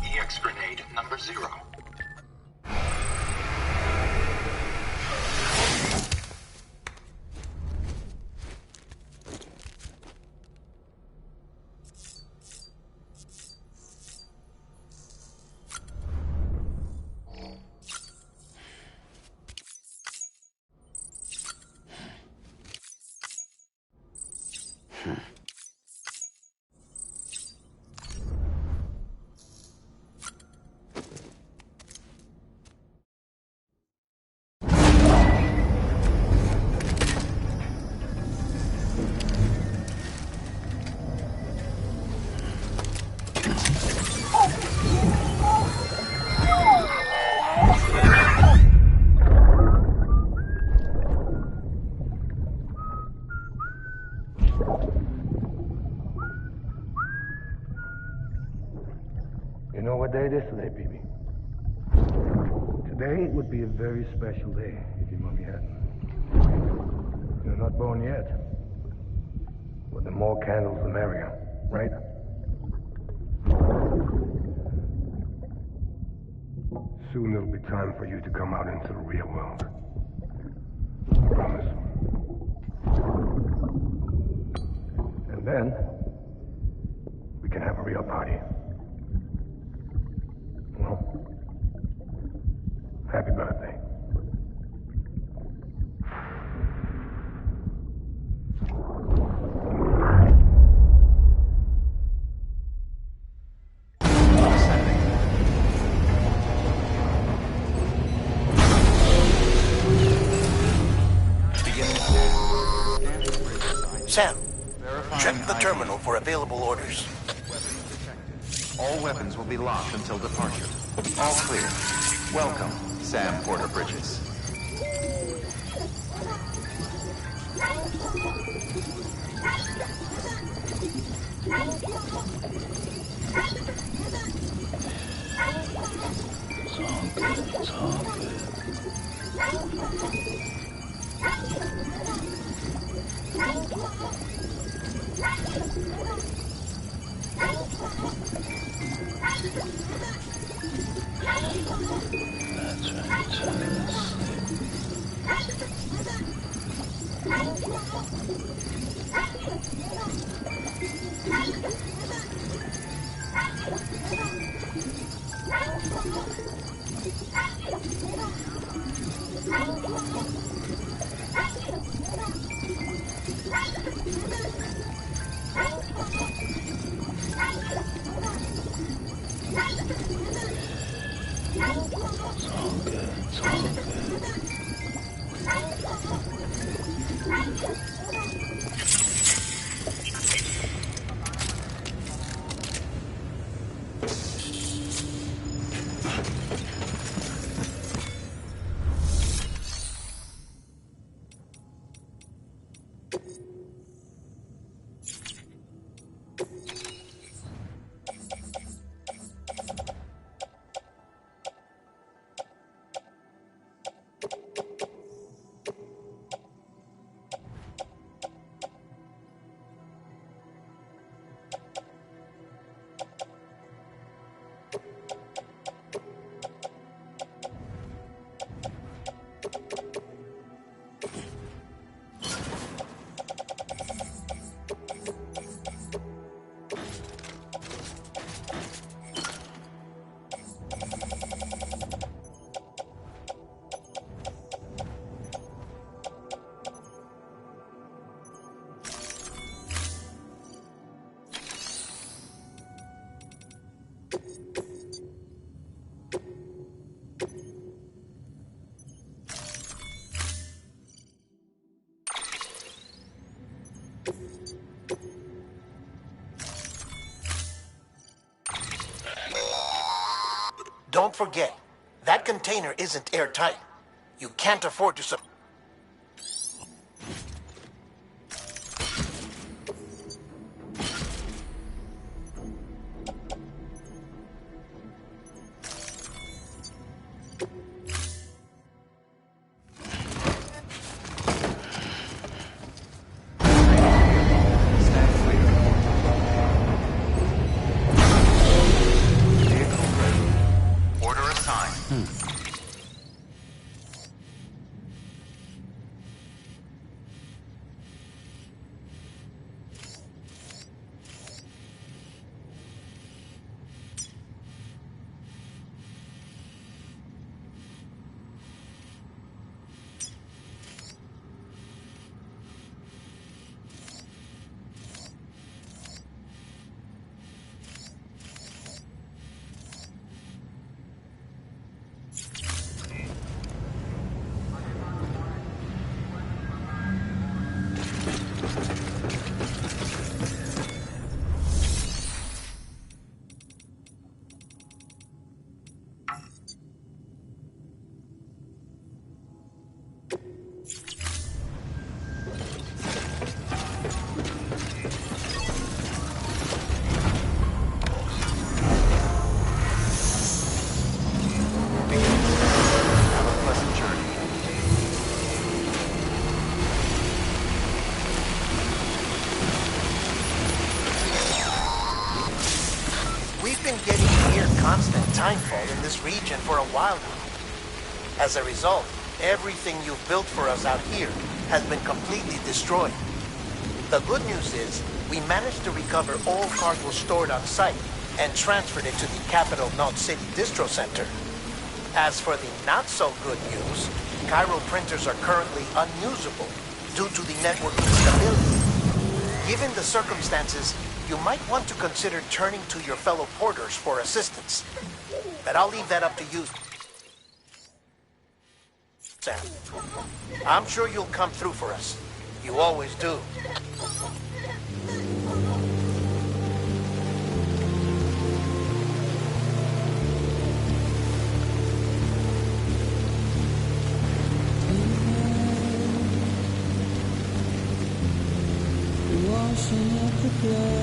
EX grenade number 0. You know what day it is today, BB? Today would be a very special day if your mommy hadn't. You're not born yet. But the more candles, the merrier, right? Soon it'll be time for you to come out into the real world. I promise. And then, we can have a real party. Well, happy birthday. Sam, check the terminal for available orders. All weapons will be locked until departure. All clear. Welcome, Sam Porter Bridges. It's all good. That's Don't forget, that container isn't airtight. You can't afford to We've been getting near constant timefall in this region for a while now. As a result, everything you've built for us out here has been completely destroyed. The good news is, we managed to recover all cargo stored on site and transferred it to the capital Knot City Distro Center. As for the not-so-good news, Cairo printers are currently unusable due to the network instability. Given the circumstances, you might want to consider turning to your fellow porters for assistance. But I'll leave that up to you, Sam. I'm sure you'll come through for us. You always do. Washing up the blood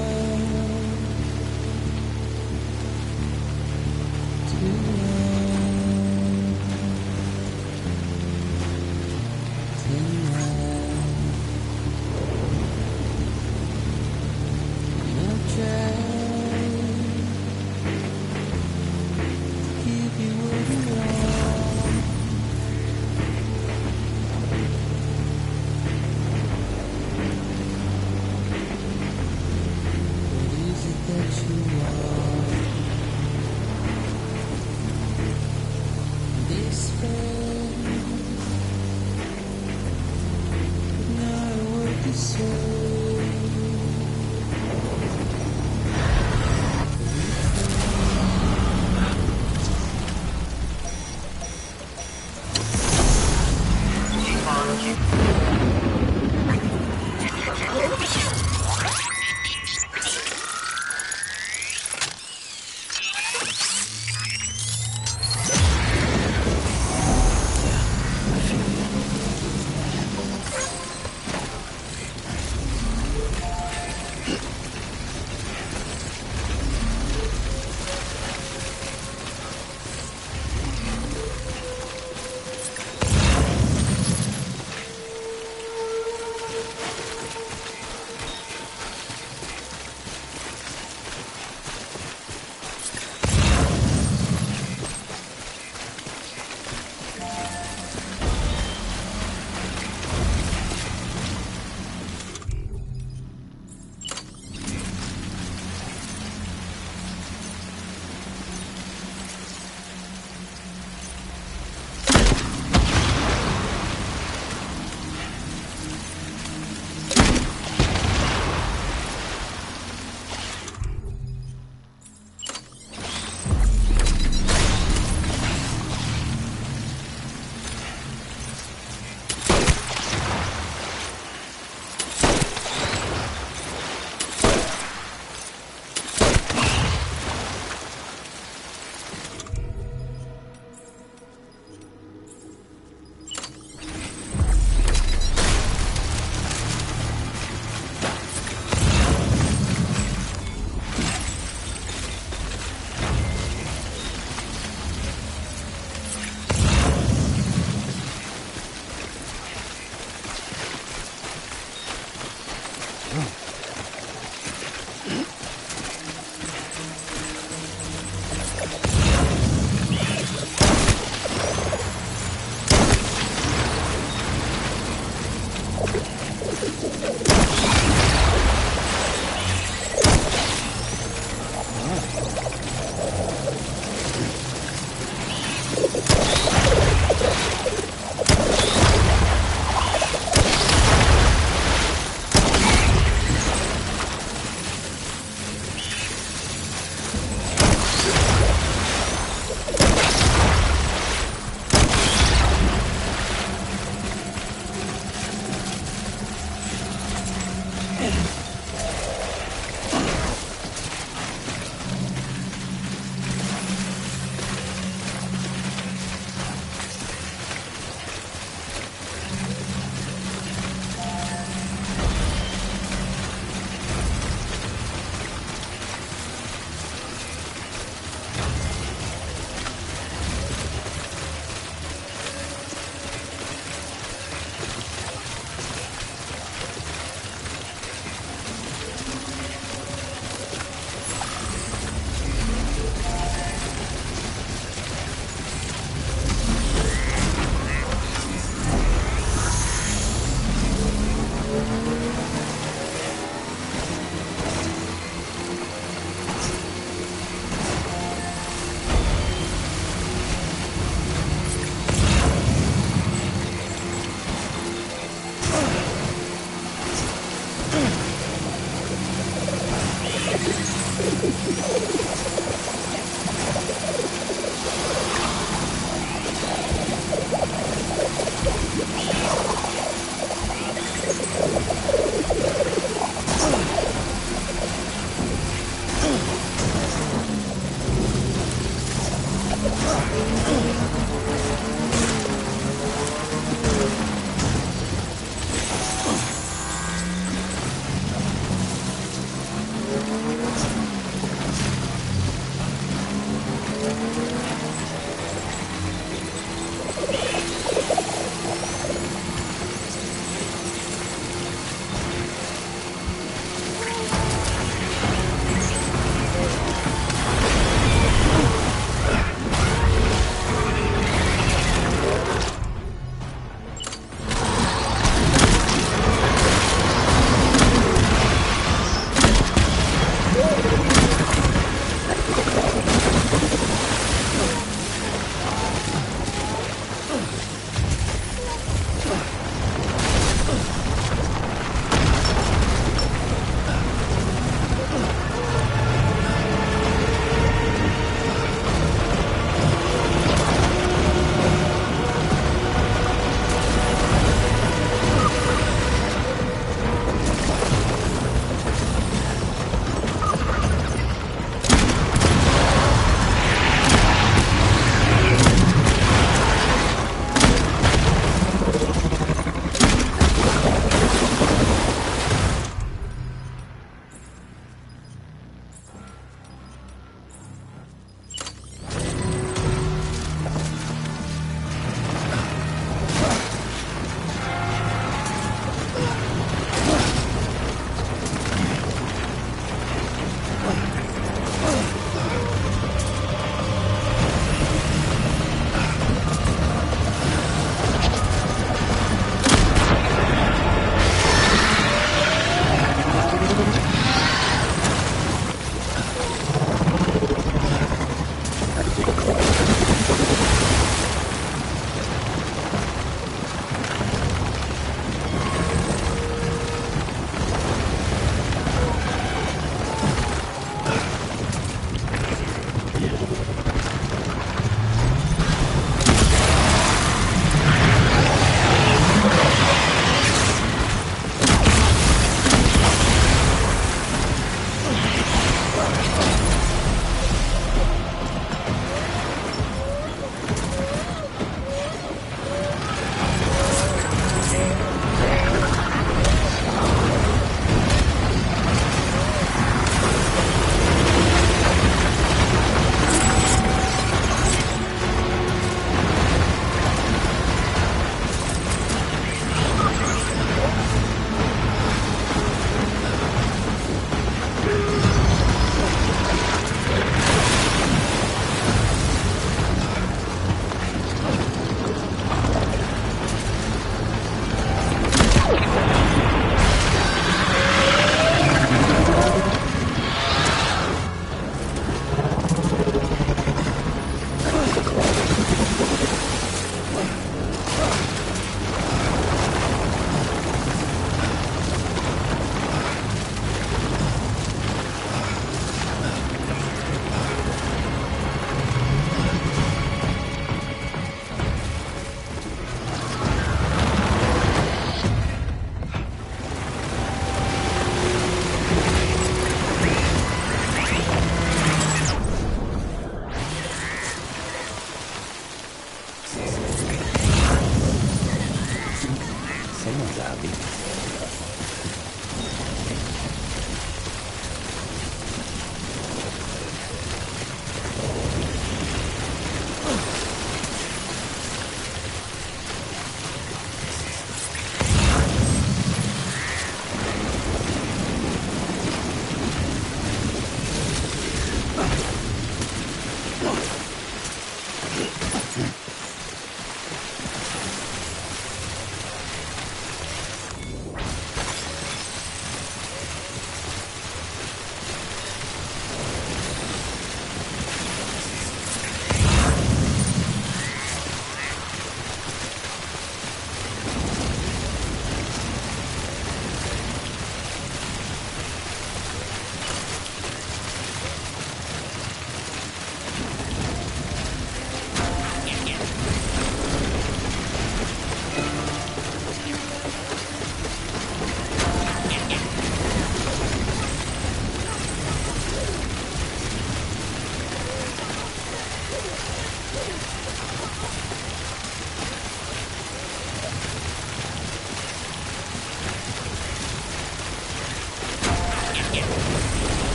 tonight.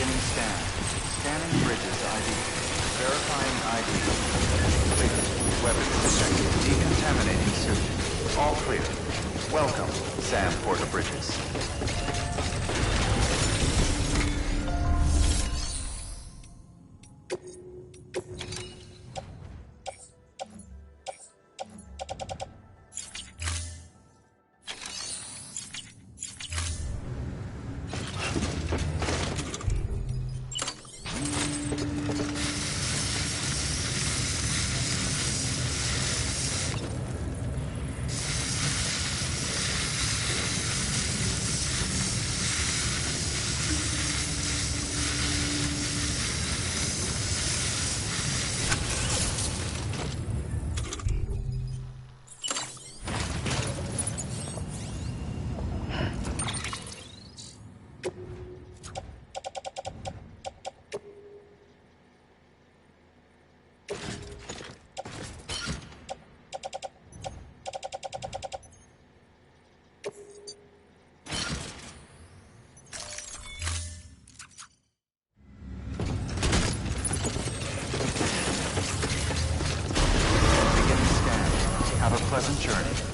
Beginning scan. Scanning bridges ID. Verifying ID. Clear. Weapons detected. Decontaminating suit. All clear. Welcome, Sam Porter Bridges. Have a pleasant journey.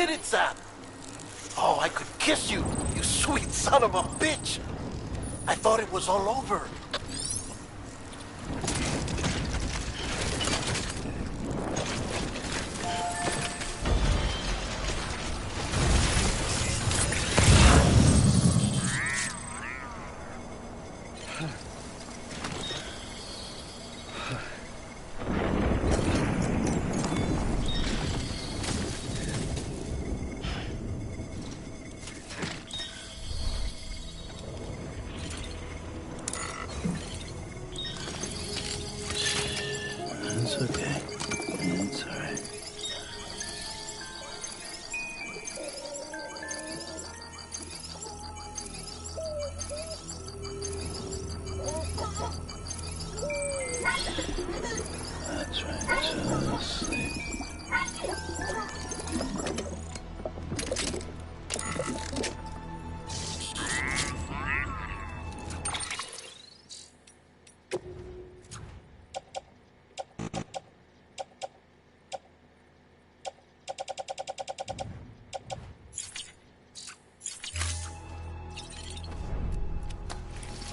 did it, Sam! Oh, I could kiss you, you sweet son of a bitch! I thought it was all over. It's okay. It's alright. That's right. Just sleep.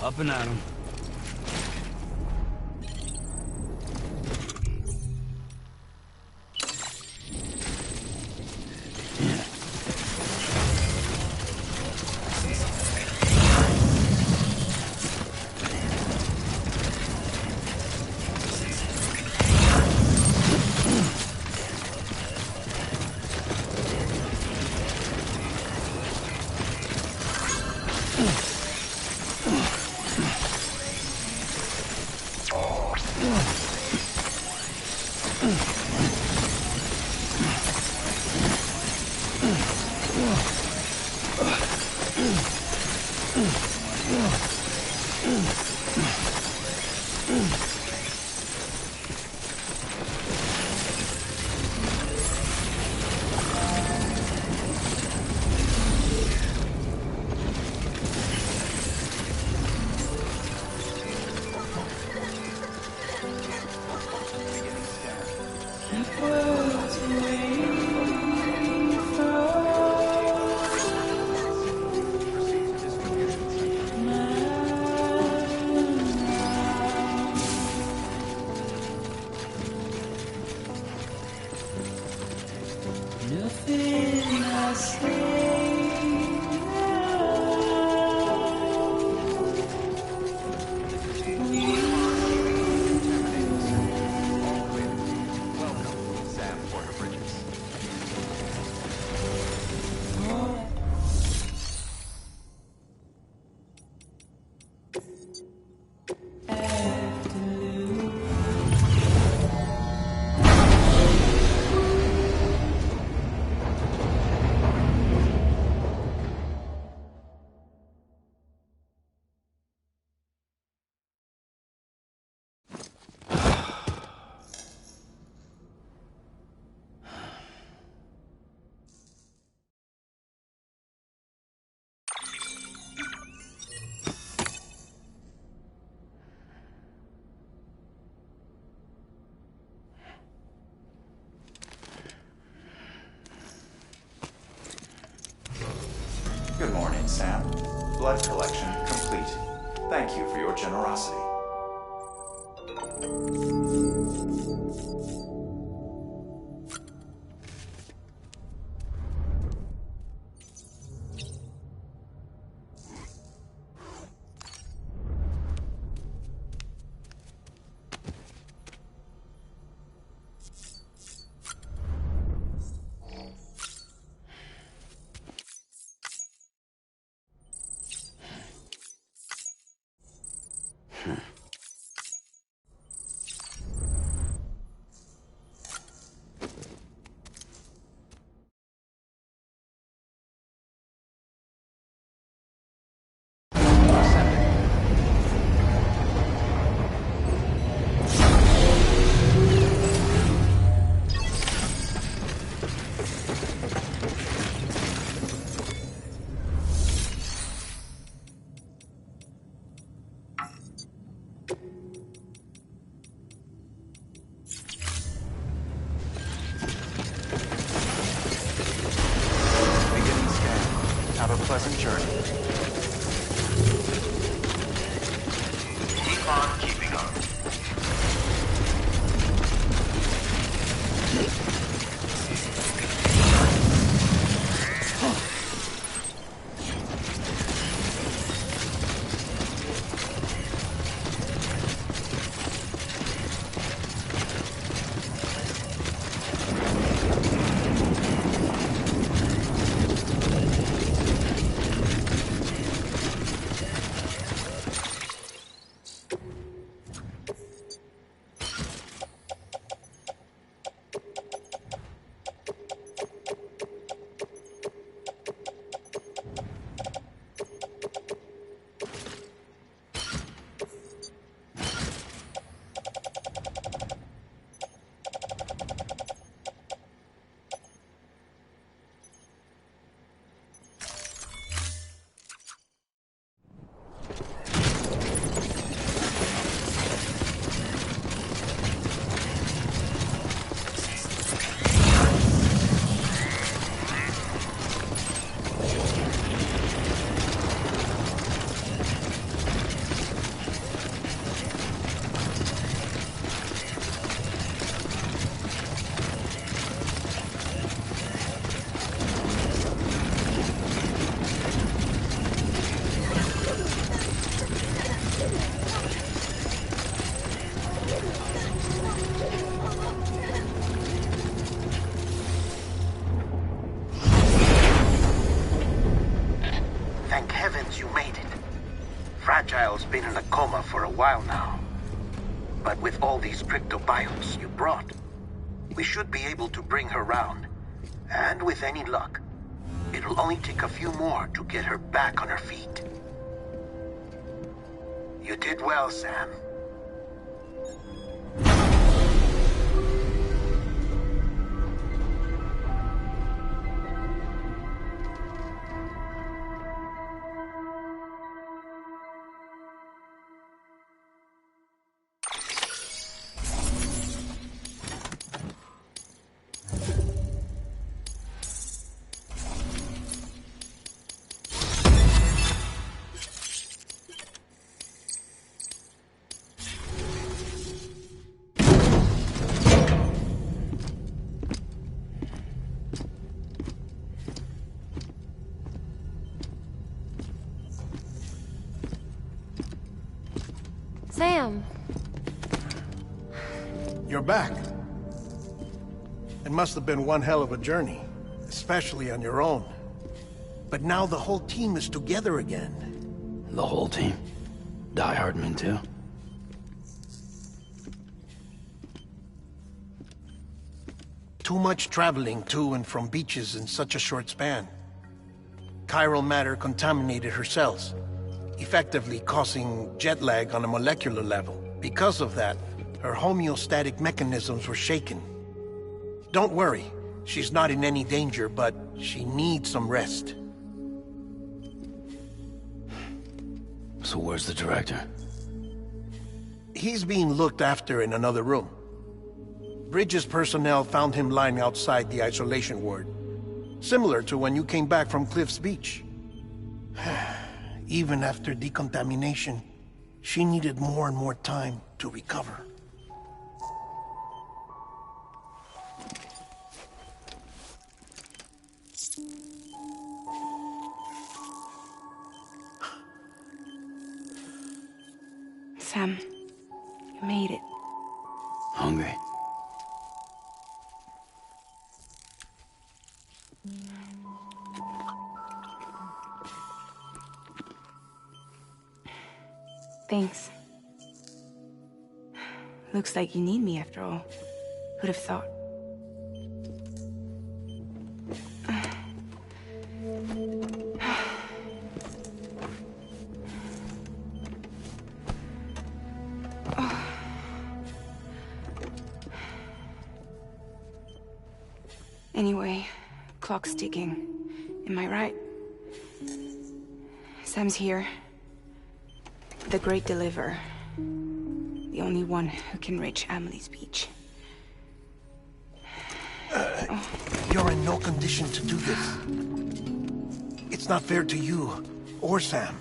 Up and at 'em. Nothing I Welcome, Sam Porter Bridges. Good morning, Sam. Blood collection complete. Thank you for your generosity. Fragile's been in a coma for a while now. But with all these cryptobiotes you brought, we should be able to bring her round. And with any luck, it'll only take a few more to get her back on her feet. You did well, Sam. Sam. You're back. It must have been one hell of a journey, especially on your own. But now the whole team is together again. The whole team? Die Hardman too? Too much traveling to and from beaches in such a short span. Chiral matter contaminated her cells, effectively causing jet lag on a molecular level. Because of that, her homeostatic mechanisms were shaken. Don't worry, she's not in any danger, but she needs some rest. So where's the director? He's being looked after in another room. Bridges personnel found him lying outside the isolation ward, similar to when you came back from Cliff's Beach. Even after decontamination, she needed more and more time to recover. Sam, you made it. Hungry? Thanks. Looks like you need me after all. Who'd have thought? Anyway, clock's ticking. Am I right? Sam's here. The Great Deliverer. The only one who can reach Amelie's Beach. You're in no condition to do this. It's not fair to you, or Sam.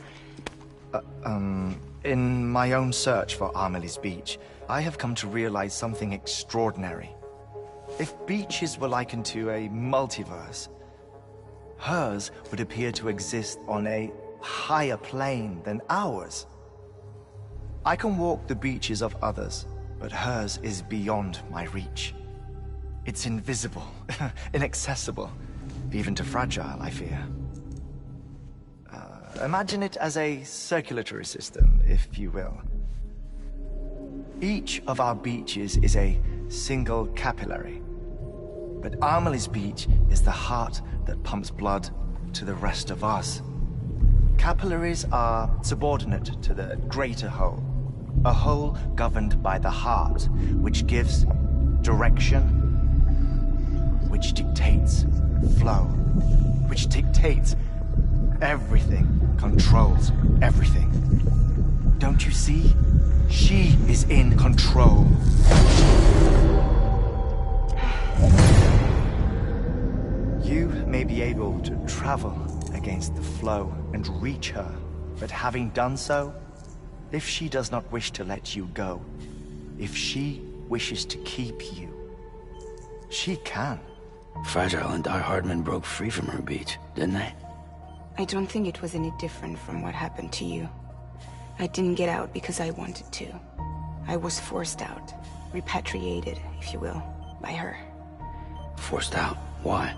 In my own search for Amelie's Beach, I have come to realize something extraordinary. If beaches were likened to a multiverse, hers would appear to exist on a higher plane than ours. I can walk the beaches of others, but hers is beyond my reach. It's invisible, inaccessible, even to Fragile, I fear. Imagine it as a circulatory system, if you will. Each of our beaches is a single capillary, but Amelie's Beach is the heart that pumps blood to the rest of us. Capillaries are subordinate to the greater whole, a whole governed by the heart, which gives direction, which dictates flow, which dictates everything, controls everything. Don't you see? She is in control. You may be able to travel against the flow and reach her, but having done so, if she does not wish to let you go, if she wishes to keep you, she can. Fragile and Die Hardman broke free from her beach, didn't they? I don't think it was any different from what happened to you. I didn't get out because I wanted to. I was forced out, repatriated, if you will, by her. Forced out? Why?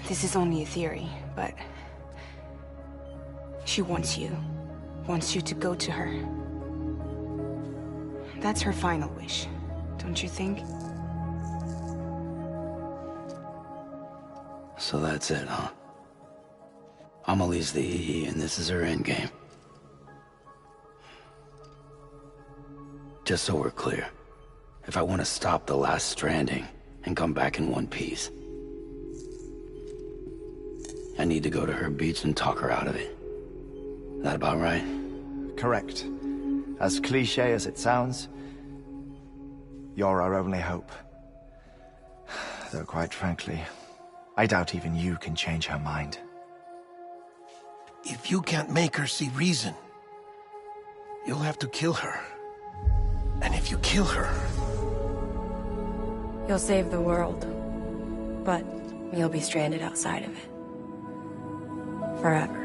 This is only a theory, but She wants you. Wants you to go to her. That's her final wish, don't you think? So that's it, huh? Amelie's the EE, and this is her endgame. Just so we're clear, if I want to stop the last Stranding and come back in one piece, I need to go to her beach and talk her out of it. That about right? Correct. As cliché as it sounds, you're our only hope. Though quite frankly, I doubt even you can change her mind. If you can't make her see reason, you'll have to kill her. And if you kill her... You'll save the world, but you'll be stranded outside of it. Forever.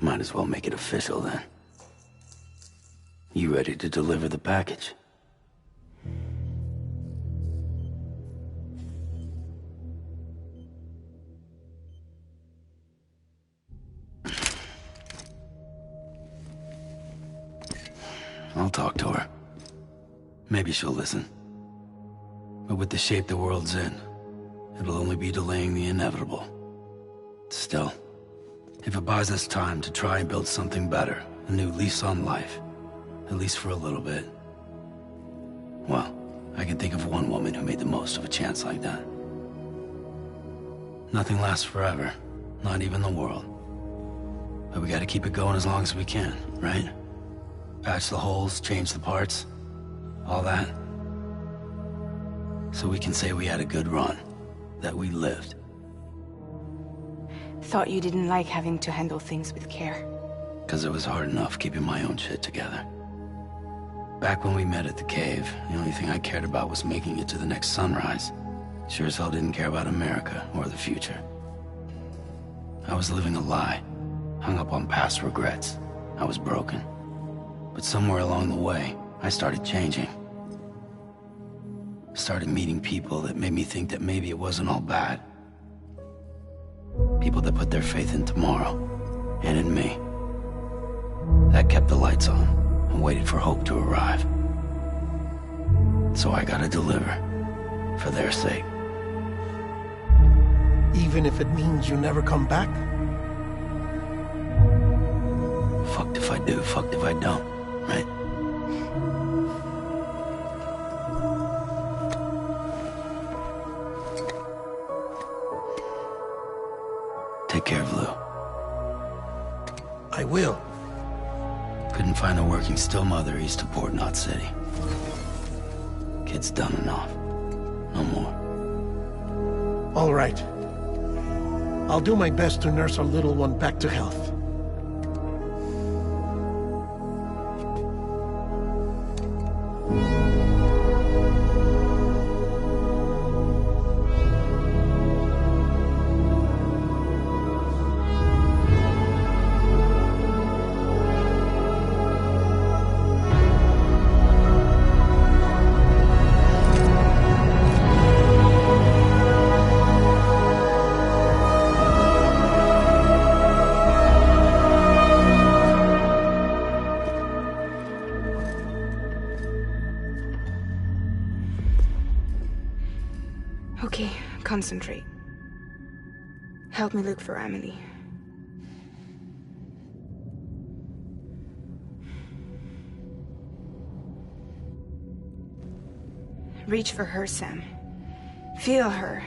Might as well make it official then. You ready to deliver the package? I'll talk to her. Maybe she'll listen. But with the shape the world's in, it'll only be delaying the inevitable. Still, if it buys us time to try and build something better, a new lease on life, at least for a little bit, well, I can think of one woman who made the most of a chance like that. Nothing lasts forever, not even the world. But we gotta keep it going as long as we can, right? Patch the holes, change the parts, all that. So we can say we had a good run, that we lived. Thought you didn't like having to handle things with care. 'Cause it was hard enough keeping my own shit together. Back when we met at the cave, the only thing I cared about was making it to the next sunrise. Sure as hell didn't care about America or the future. I was living a lie, hung up on past regrets. I was broken. But somewhere along the way, I started changing. Started meeting people that made me think that maybe it wasn't all bad. People that put their faith in tomorrow, and in me. That kept the lights on, and waited for hope to arrive. So I gotta deliver, for their sake. Even if it means you never come back? Fucked if I do, fucked if I don't, right? Take care of Lou. I will. Couldn't find a working still mother east of Port Knot City. Kid's done enough. No more. All right. I'll do my best to nurse our little one back to health. Okay, concentrate. Help me look for Amelie. Reach for her, Sam. Feel her.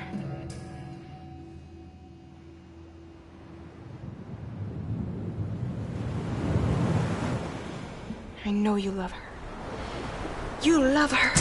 I know you love her. You love her!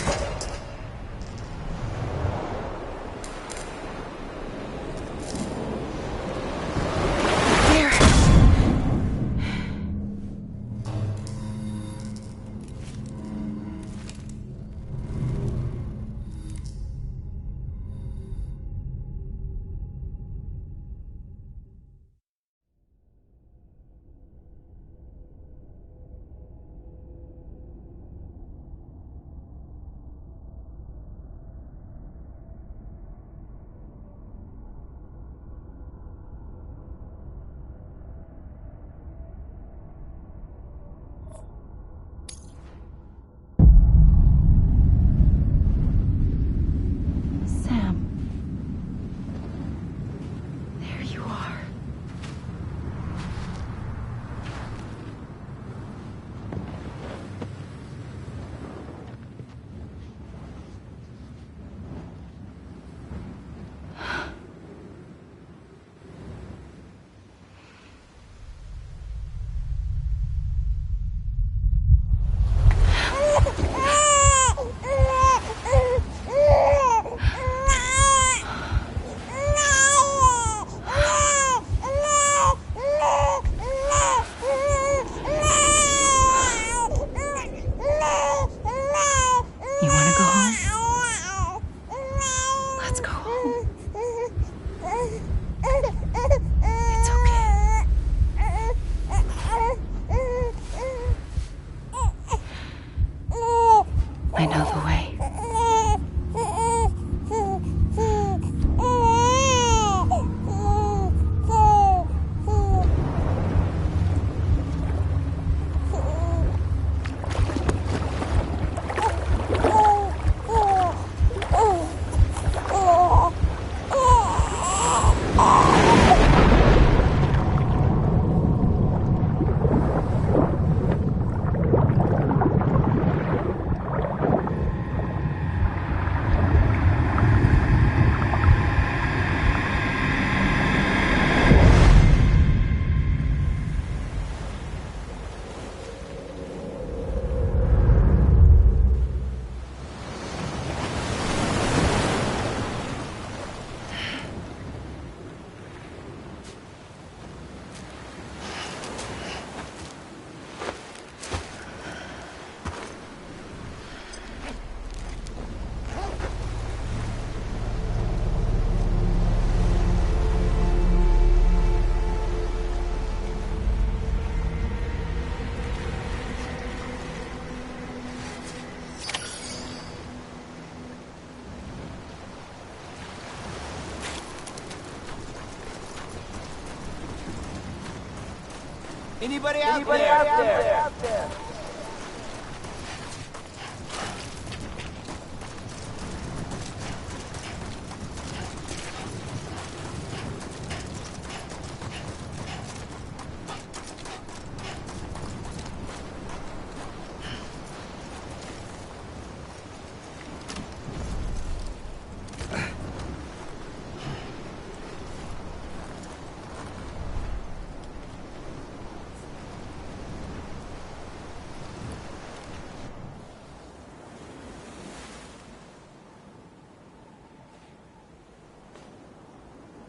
Anybody out there?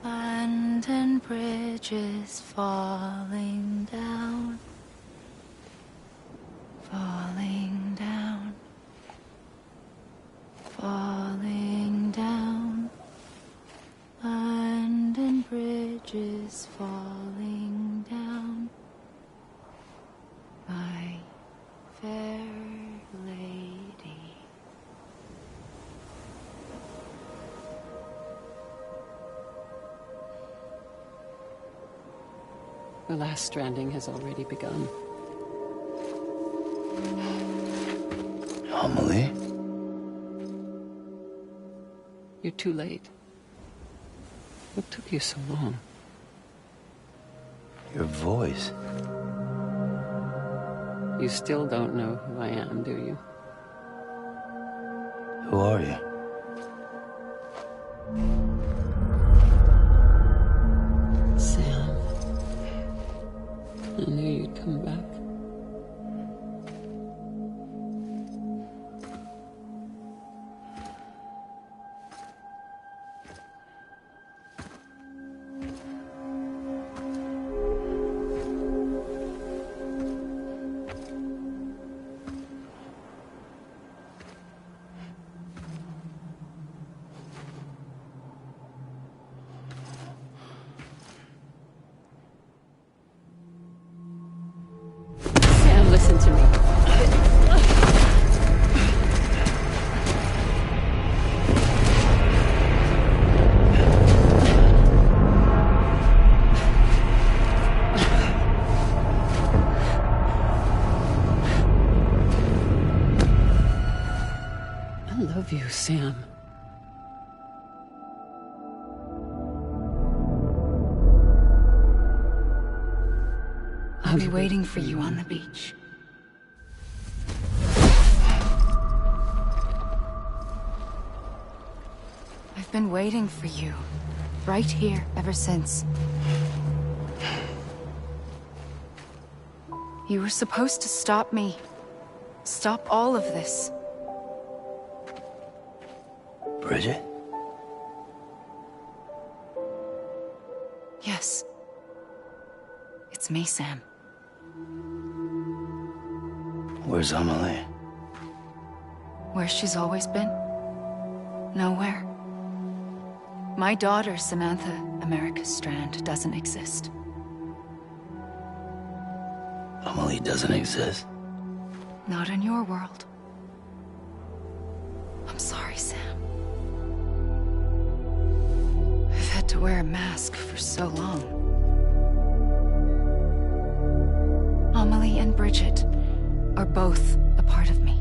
London Bridge is falling down, falling down, falling down. London Bridge is falling down, my fair lady. The last stranding has already begun. Amelie? You're too late. What took you so long? Your voice. You still don't know who I am, do you? Who are you? Sam. I knew you'd come back. Sam, listen to me. I love you, Sam. I'll be waiting for you on the beach. I've been waiting for you, right here, ever since. You were supposed to stop me. Stop all of this. Bridget? Yes. It's me, Sam. Where's Amelie? Where she's always been? Nowhere. My daughter, Samantha America Strand, doesn't exist. Amelie doesn't exist? Not in your world. I'm sorry, Sam. I've had to wear a mask for so long. Amelie and Bridget are both a part of me.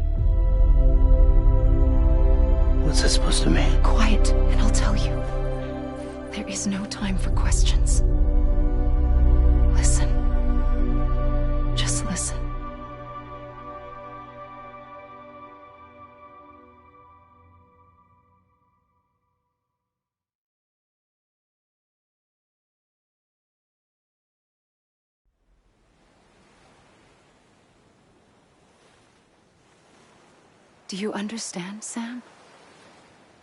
What's that supposed to mean? Quiet, and I'll tell you. There is no time for questions. Listen. Just listen. Do you understand, Sam?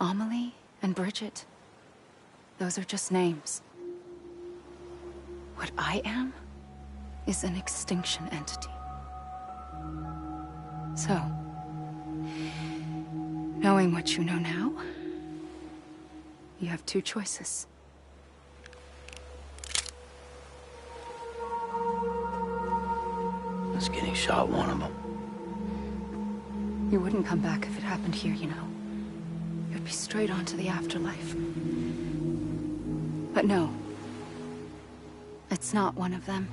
Amelie and Bridget, those are just names. What I am is an extinction entity. So, knowing what you know now, you have two choices. Was getting shot one of them. You wouldn't come back if it happened here, you know. You'd be straight on to the afterlife. But no. It's not one of them.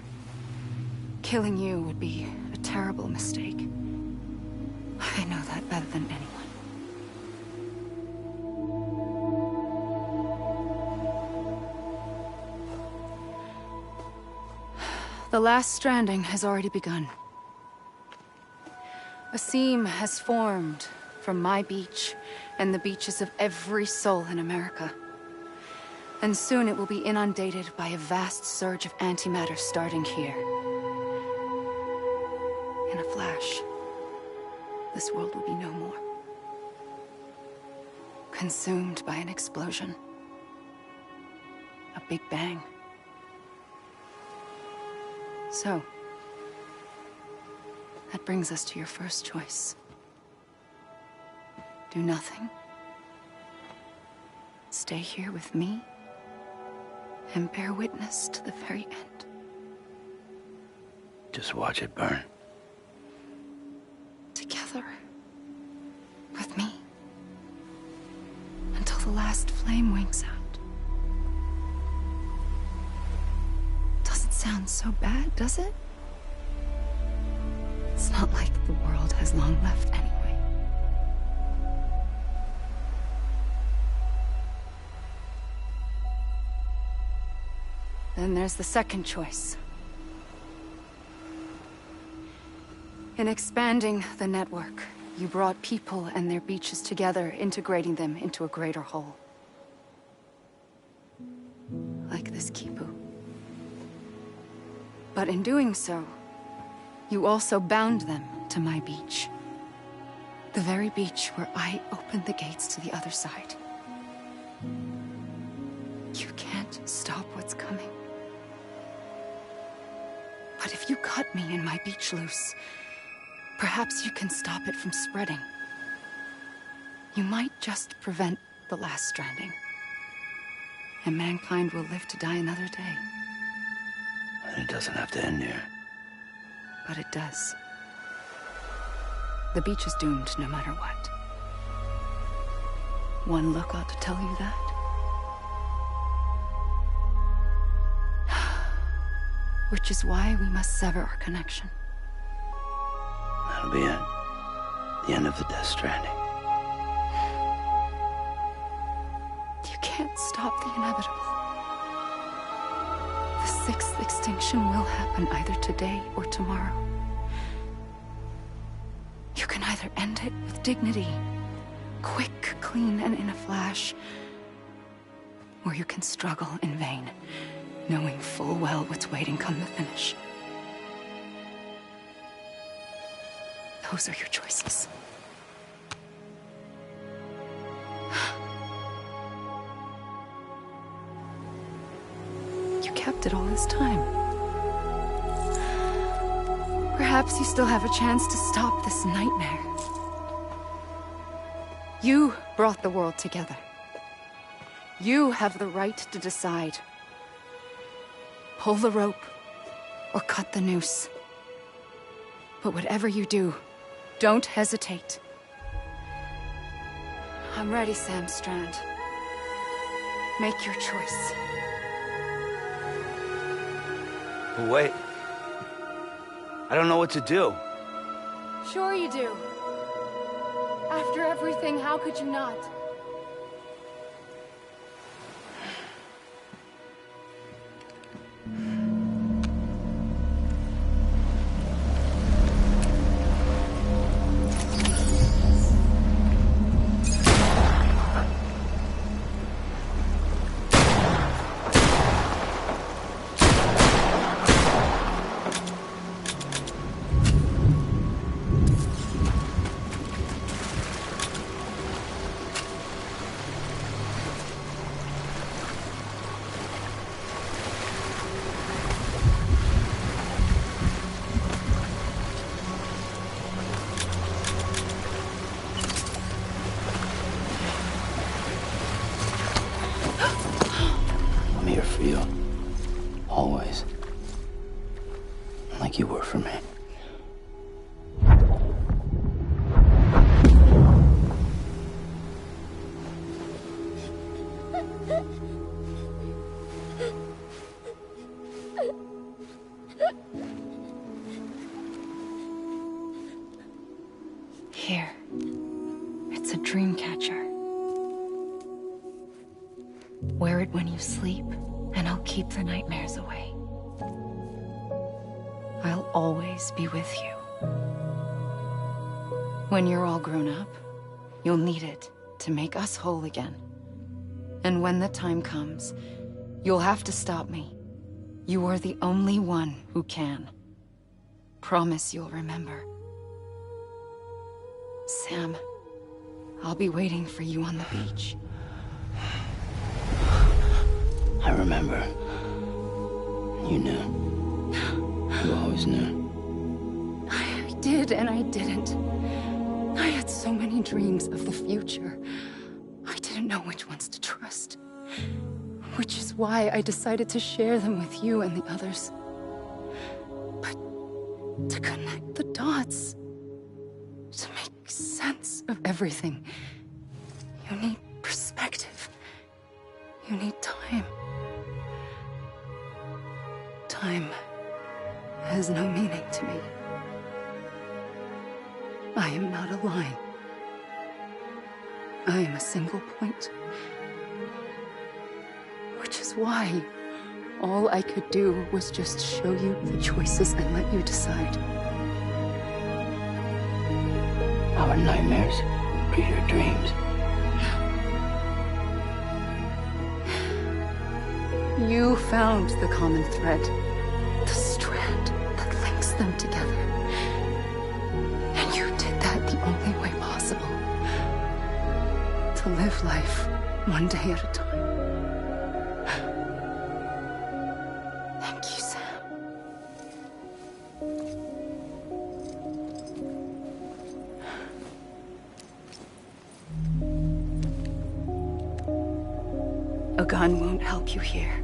Killing you would be a terrible mistake. I know that better than anyone. The last stranding has already begun. A seam has formed from my beach and the beaches of every soul in America. And soon it will be inundated by a vast surge of antimatter starting here. In a flash, this world will be no more. Consumed by an explosion. A big bang. So, that brings us to your first choice. Do nothing. Stay here with me, and bear witness to the very end. Just watch it burn. Together. With me. Until the last flame winks out. Doesn't sound so bad, does it? It's not like the world has long left anyway. Then there's the second choice. In expanding the network, you brought people and their beaches together, integrating them into a greater whole. Like this Kipu. But in doing so, you also bound them to my beach. The very beach where I opened the gates to the other side. You can't stop what's coming. But if you cut me and my beach loose, perhaps you can stop it from spreading. You might just prevent the last stranding. And mankind will live to die another day. And it doesn't have to end here. But it does. The beach is doomed no matter what. One look ought to tell you that. Which is why we must sever our connection. That'll be it. The end of the Death Stranding. You can't stop the inevitable. The sixth extinction will happen either today or tomorrow. You can either end it with dignity, quick, clean, and in a flash, or you can struggle in vain, knowing full well what's waiting come the finish. Those are your choices. You kept it all this time. Perhaps you still have a chance to stop this nightmare. You brought the world together. You have the right to decide. Pull the rope, or cut the noose. But whatever you do, don't hesitate. I'm ready, Sam Strand. Make your choice. But wait. I don't know what to do. Sure you do. After everything, how could you not? I'm here for you. Always. Like you were for me. Wear it when you sleep, and I'll keep the nightmares away. I'll always be with you. When you're all grown up, you'll need it to make us whole again. And when the time comes, you'll have to stop me. You are the only one who can. Promise you'll remember. Sam, I'll be waiting for you on the beach. I remember. You knew. You always knew. I did and I didn't. I had so many dreams of the future. I didn't know which ones to trust. Which is why I decided to share them with you and the others. But to connect the dots, to make sense of everything, you need perspective. You need time. Time has no meaning to me. I am not a line. I am a single point. Which is why all I could do was just show you the choices and let you decide. Our nightmares are your dreams. You found the common thread, the strand that links them together. And you did that the only way possible. To live life one day at a time. Thank you, Sam. A gun won't help you here.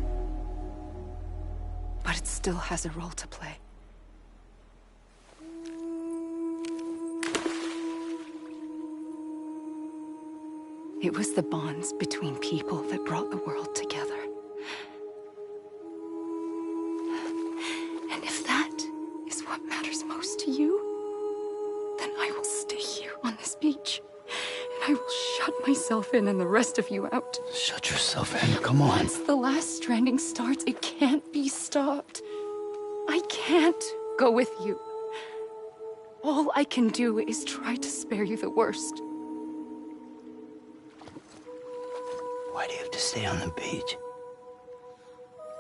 But it still has a role to play. It was the bonds between people that brought the world together. And if that is what matters most to you, then I will stay here on this beach. And I will shut myself in and the rest of you out. Shut yourself in, come on. Once the last stranding starts, it can't be stopped. I can't go with you. All I can do is try to spare you the worst. Why do you have to stay on the beach?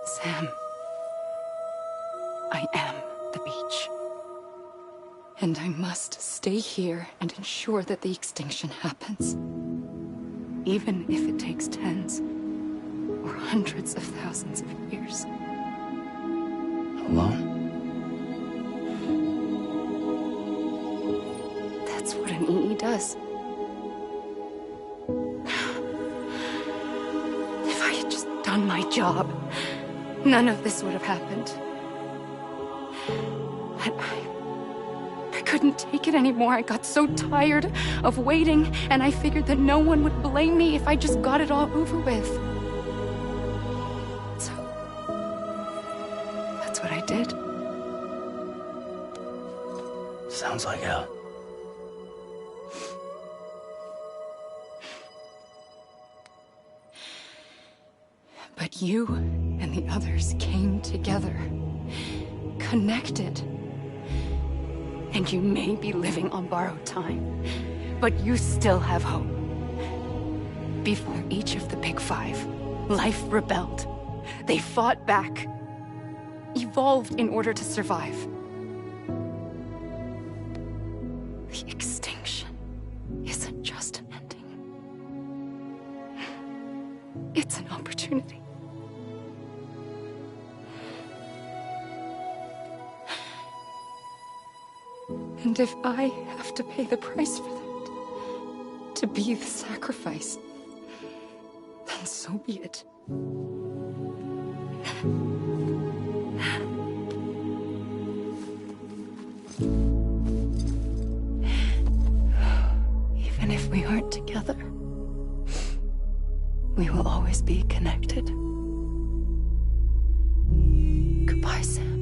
Sam, I am the beach. And I must stay here and ensure that the extinction happens. Even if it takes tens or hundreds of thousands of years. Alone? That's what an EE does. If I had just done my job, none of this would have happened. But I couldn't take it anymore. I got so tired of waiting, and I figured that no one would blame me if I just got it all over with. So, that's what I did. Sounds like hell. But you and the others came together, connected. And you may be living on borrowed time, but you still have hope. Before each of the Big Five, life rebelled. They fought back, evolved in order to survive. The extinction isn't just an ending. It's an opportunity. And if I have to pay the price for that, to be the sacrifice, then so be it. Even if we aren't together, we will always be connected. Goodbye, Sam.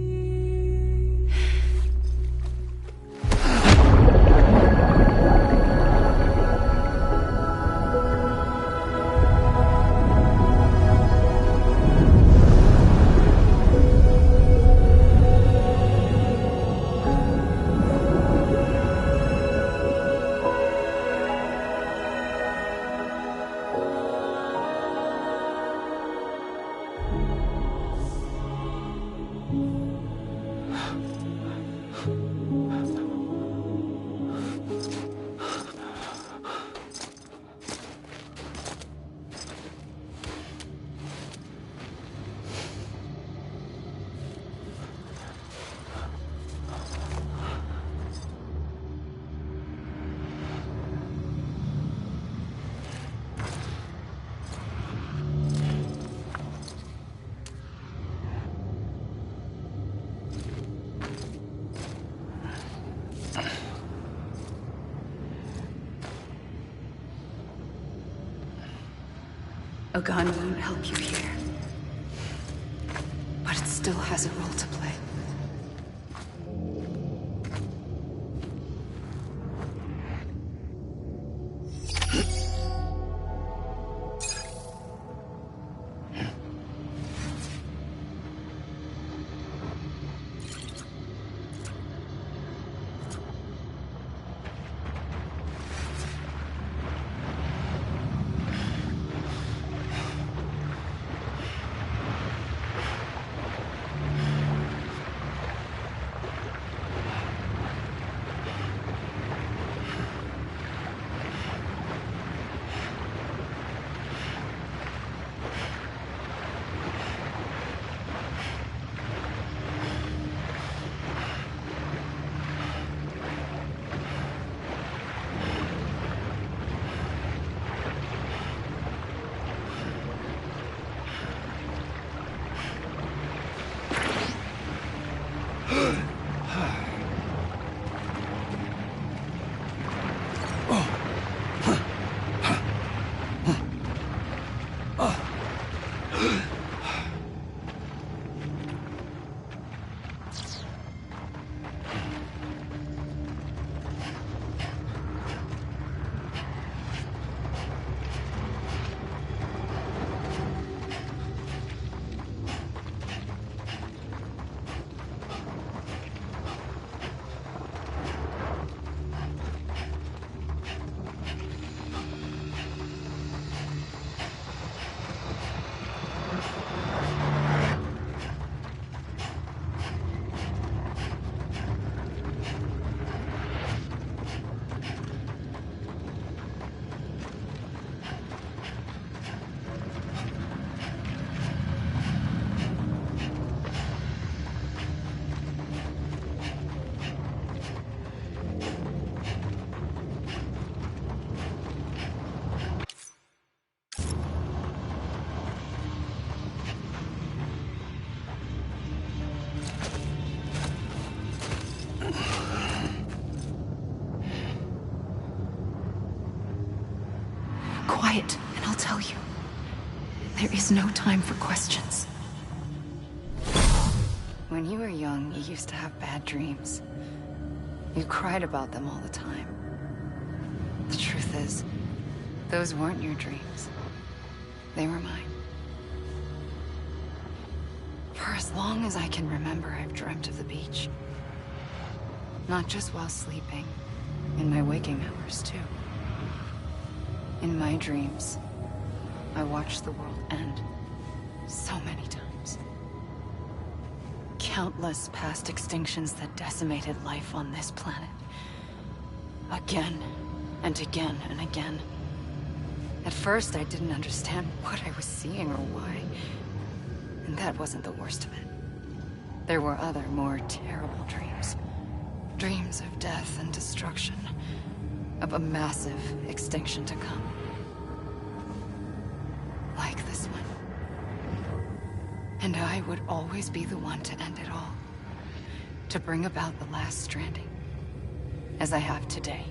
A gun won't help you here. But it still has a role to play. Quiet, and I'll tell you. There is no time for questions. When you were young, you used to have bad dreams. You cried about them all the time. The truth is, those weren't your dreams. They were mine. For as long as I can remember, I've dreamt of the beach. Not just while sleeping, in my waking hours, too. In my dreams, I watched the world end so many times. Countless past extinctions that decimated life on this planet. Again, and again, and again. At first, I didn't understand what I was seeing or why. And that wasn't the worst of it. There were other, more terrible dreams. Dreams of death and destruction. Of a massive extinction to come. Like this one. And I would always be the one to end it all. To bring about the last stranding. As I have today.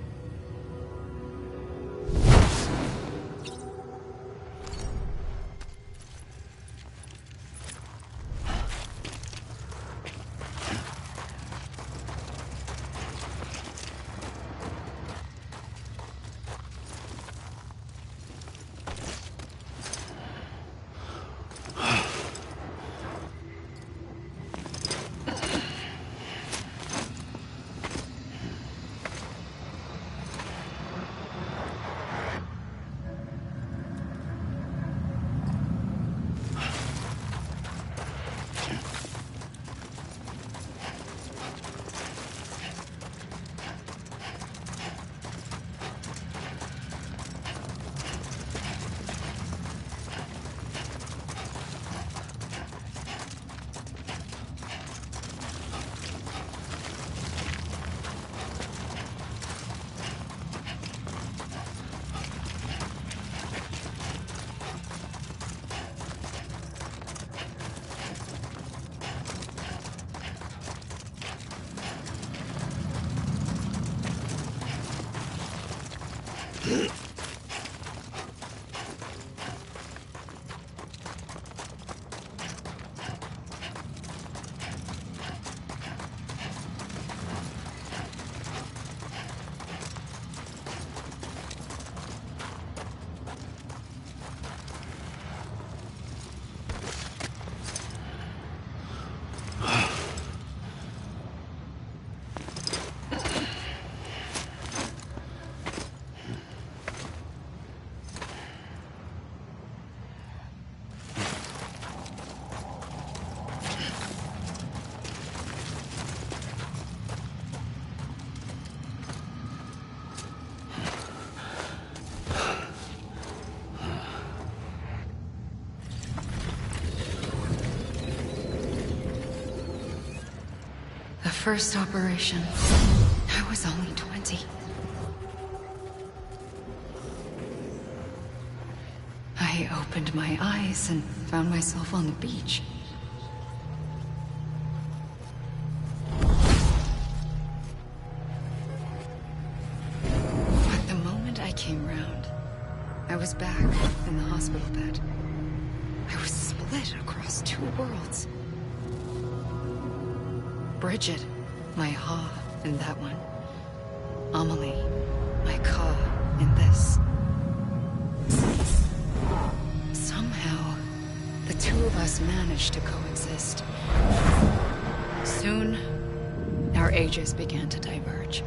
first operation, I was only 20. I opened my eyes and found myself on the beach. But the moment I came round, I was back in the hospital bed. I was split across two worlds. Bridget, my Ha in that one. Amelie, my Ka in this. Somehow, the two of us managed to coexist. Soon, our ages began to diverge.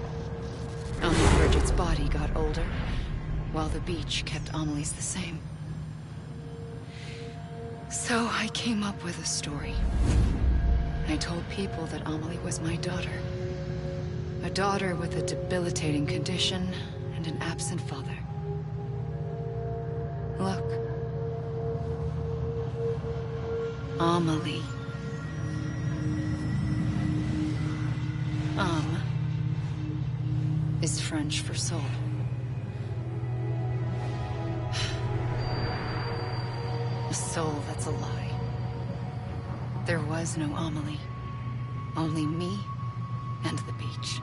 Only Bridget's body got older, while the beach kept Amelie's the same. So I came up with a story. I told people that Amelie was my daughter. A daughter with a debilitating condition and an absent father. Look. Amelie. Is French for soul. A soul that's a lie. There was no Amelie. Only me and the beach.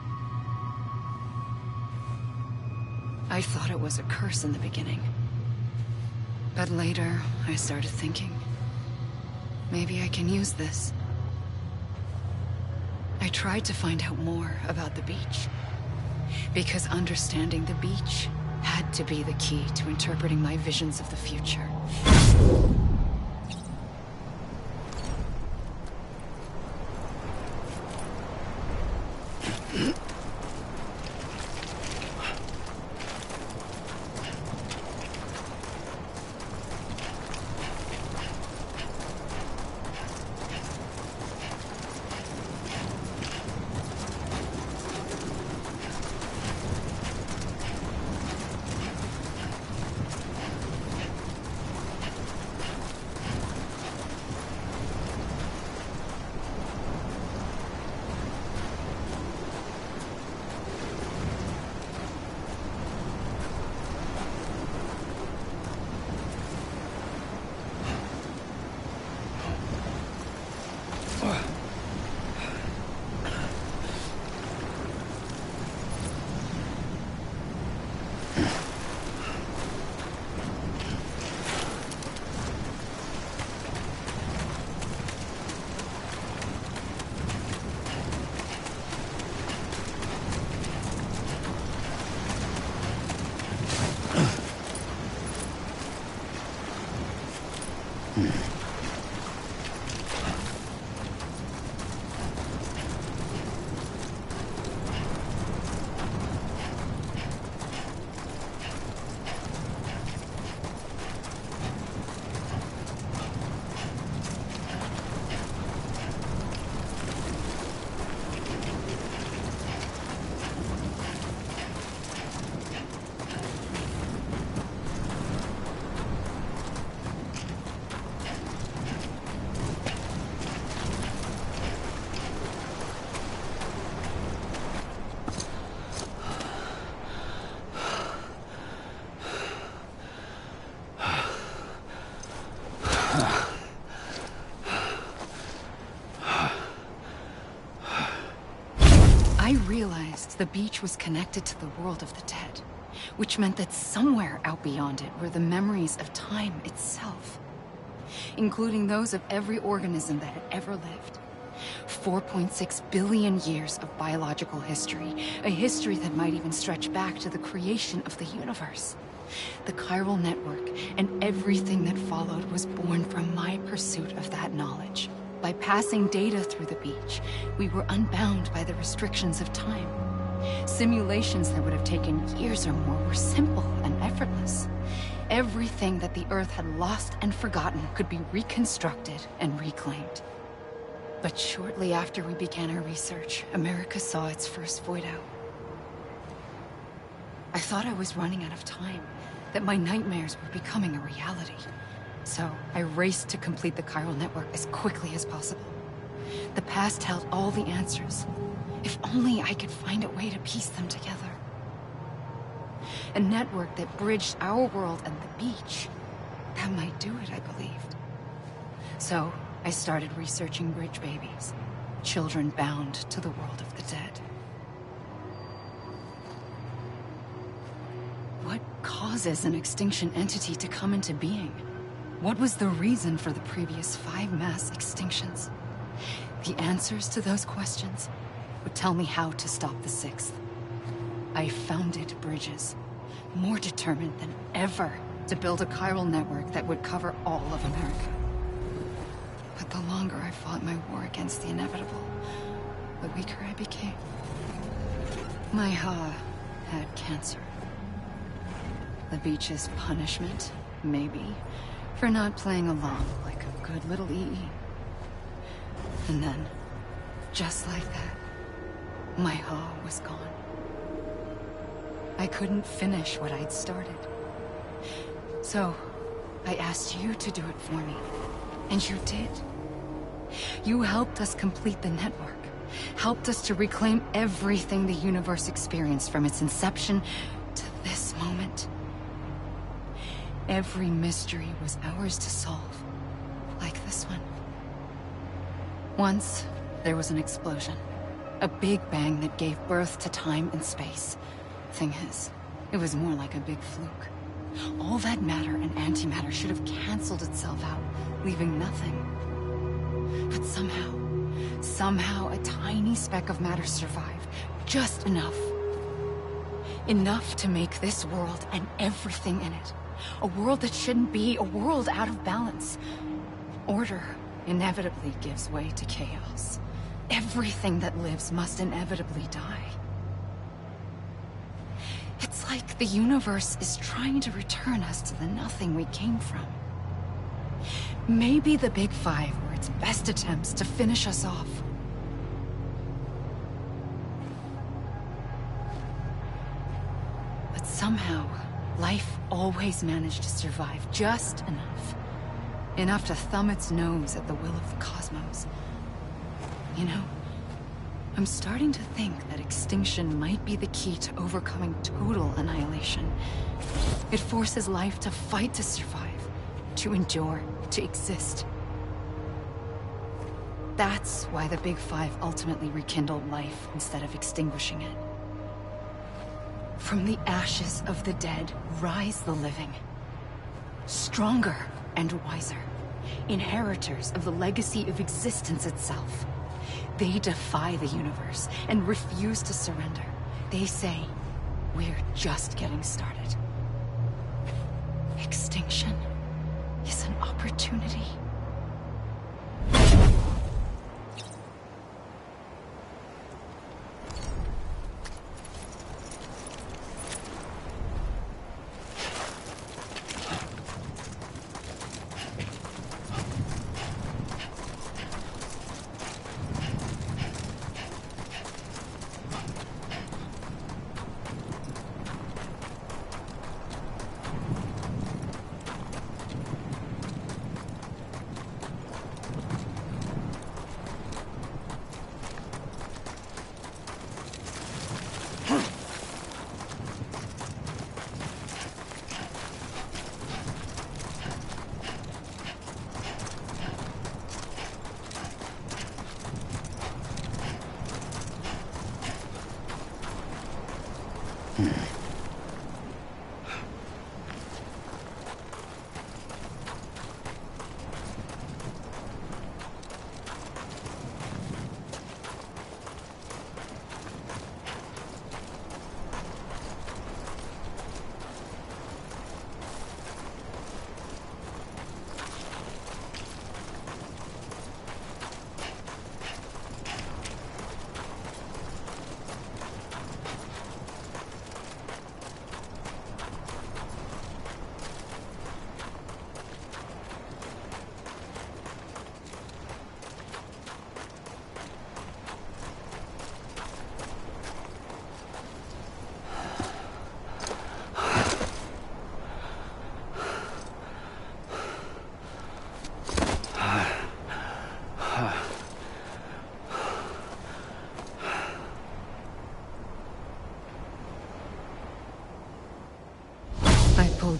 I thought it was a curse in the beginning. But later, I started thinking, maybe I can use this. I tried to find out more about the beach. Because understanding the beach had to be the key to interpreting my visions of the future. realized the beach was connected to the world of the dead, which meant that somewhere out beyond it were the memories of time itself, including those of every organism that had ever lived. 4.6 billion years of biological history, a history that might even stretch back to the creation of the universe. The chiral network and everything that followed was born from my pursuit of that knowledge. By passing data through the beach, we were unbound by the restrictions of time. Simulations that would have taken years or more were simple and effortless. Everything that the Earth had lost and forgotten could be reconstructed and reclaimed. But shortly after we began our research, America saw its first void out. I thought I was running out of time, that my nightmares were becoming a reality. So I raced to complete the chiral network as quickly as possible. The past held all the answers, If only I could find a way to piece them together. A network that bridged our world and the beach. That might do it, I believed. So, I started researching bridge babies. Children bound to the world of the dead. What causes an extinction entity to come into being? What was the reason for the previous 5 mass extinctions? The answers to those questions would tell me how to stop the 6th. I founded bridges, more determined than ever to build a chiral network that would cover all of America. But the longer I fought my war against the inevitable, the weaker I became. My Ha had cancer. The beach's punishment, maybe, for not playing along like a good little EE. And then, just like that, my Ha was gone. I couldn't finish what I'd started. So, I asked you to do it for me. And you did. You helped us complete the network. Helped us to reclaim everything the universe experienced from its inception to this moment. Every mystery was ours to solve. Like this one. Once, there was an explosion. A big bang that gave birth to time and space. Thing is, it was more like a big fluke. All that matter and antimatter should have canceled itself out, leaving nothing. But somehow a tiny speck of matter survived. Just enough. Enough to make this world and everything in it. A world that shouldn't be, a world out of balance. Order inevitably gives way to chaos. Everything that lives must inevitably die. It's like the universe is trying to return us to the nothing we came from. Maybe the Big Five were its best attempts to finish us off. But somehow, life always managed to survive just enough. Enough to thumb its nose at the will of the cosmos. You know, I'm starting to think that extinction might be the key to overcoming total annihilation. It forces life to fight to survive, to endure, to exist. That's why the Big Five ultimately rekindled life instead of extinguishing it. From the ashes of the dead rise the living. Stronger and wiser. Inheritors of the legacy of existence itself. They defy the universe and refuse to surrender. They say, we're just getting started. Extinction is an opportunity.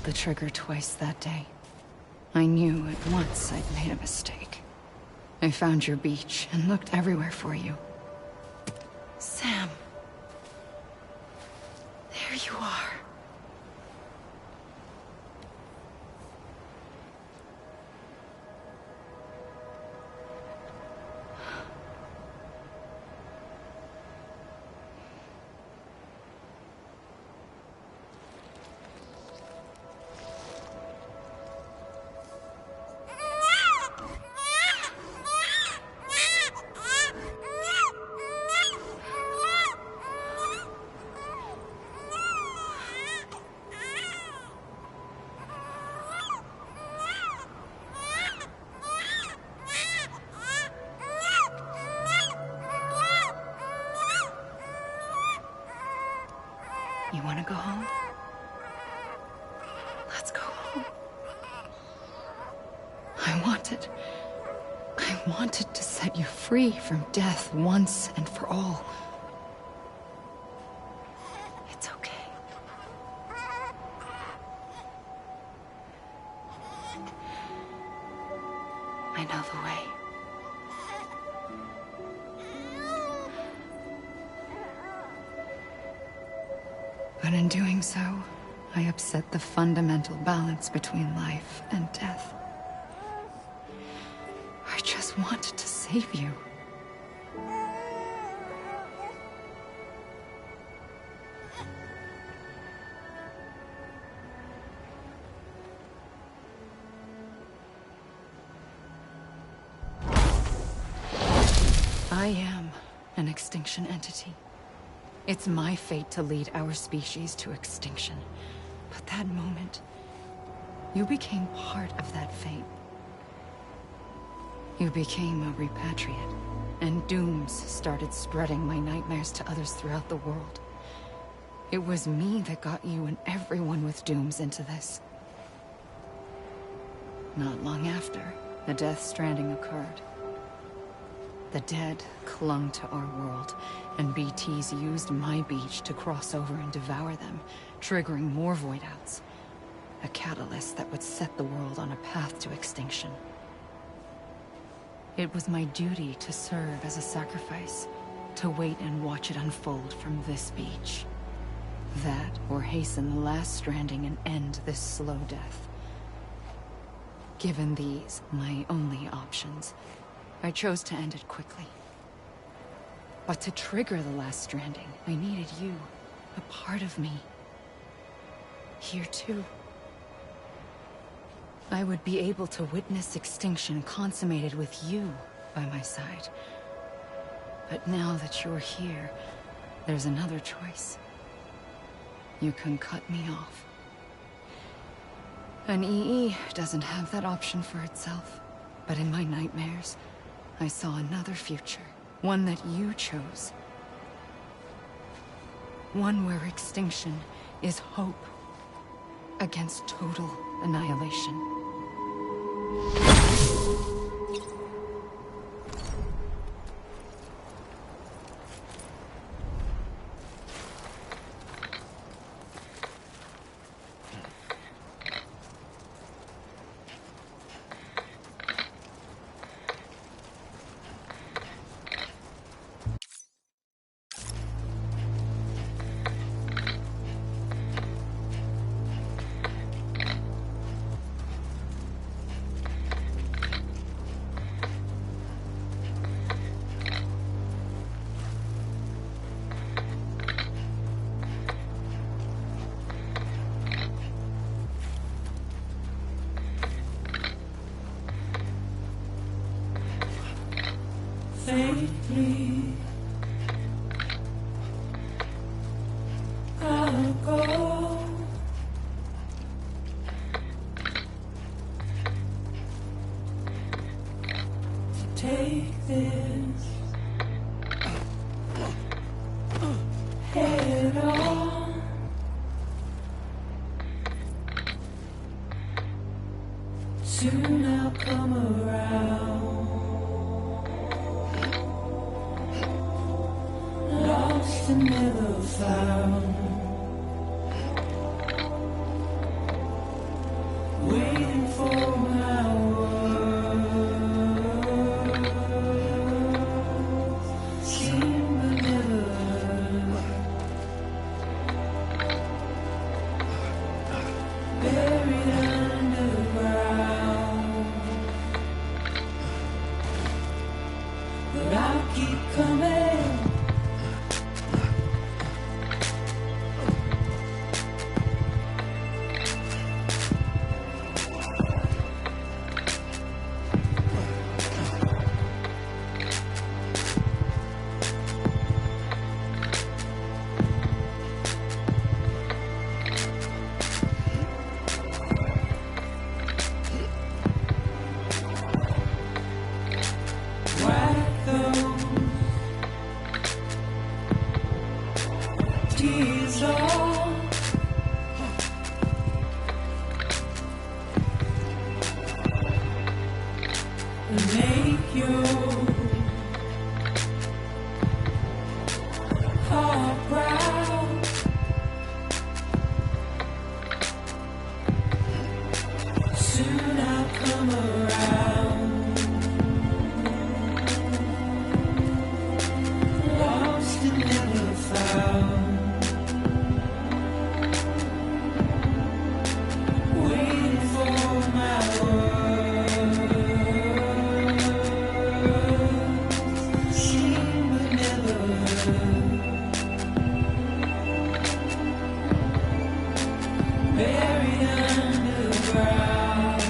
pulled the trigger twice that day. I knew at once I'd made a mistake. I found your beach and looked everywhere for you. Sam. There you are. You want to go home? Let's go home. I wanted to set you free from death once and for all. It's okay. I know the way. But in doing so, I upset the fundamental balance between life and death. I just wanted to save you. I am an extinction entity. It's my fate to lead our species to extinction. But that moment, you became part of that fate. You became a repatriate, and dooms started spreading my nightmares to others throughout the world. It was me that got you and everyone with dooms into this. Not long after, the Death Stranding occurred. The dead clung to our world, and BTs used my beach to cross over and devour them, triggering more void-outs. A catalyst that would set the world on a path to extinction. It was my duty to serve as a sacrifice, to wait and watch it unfold from this beach. That, or hasten the last stranding and end this slow death. Given these, my only options, I chose to end it quickly. But to trigger the last stranding, I needed you, a part of me. Here too. I would be able to witness extinction consummated with you by my side. But now that you're here, there's another choice. You can cut me off. An EE doesn't have that option for itself. But in my nightmares, I saw another future. One that you chose. One where extinction is hope against total annihilation. Safely, I'll go. To take this head on. Soon I'll come around. Lost and never found. and make you heart proud. Soon I'll come around. Lost and never found. Waiting for my words. Seen but never heard. Buried underground.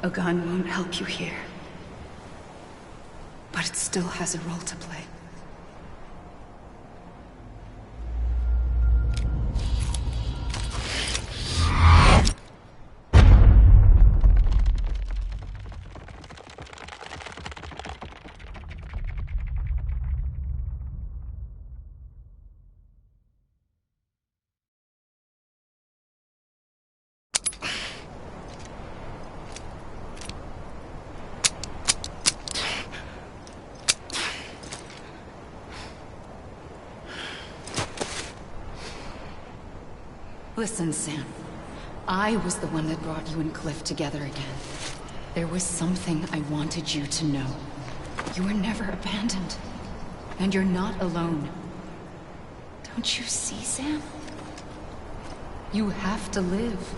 A gun won't help you here. But it still has a role to play. Listen, Sam. I was the one that brought you and Cliff together again. There was something I wanted you to know. You were never abandoned. And you're not alone. Don't you see, Sam? You have to live.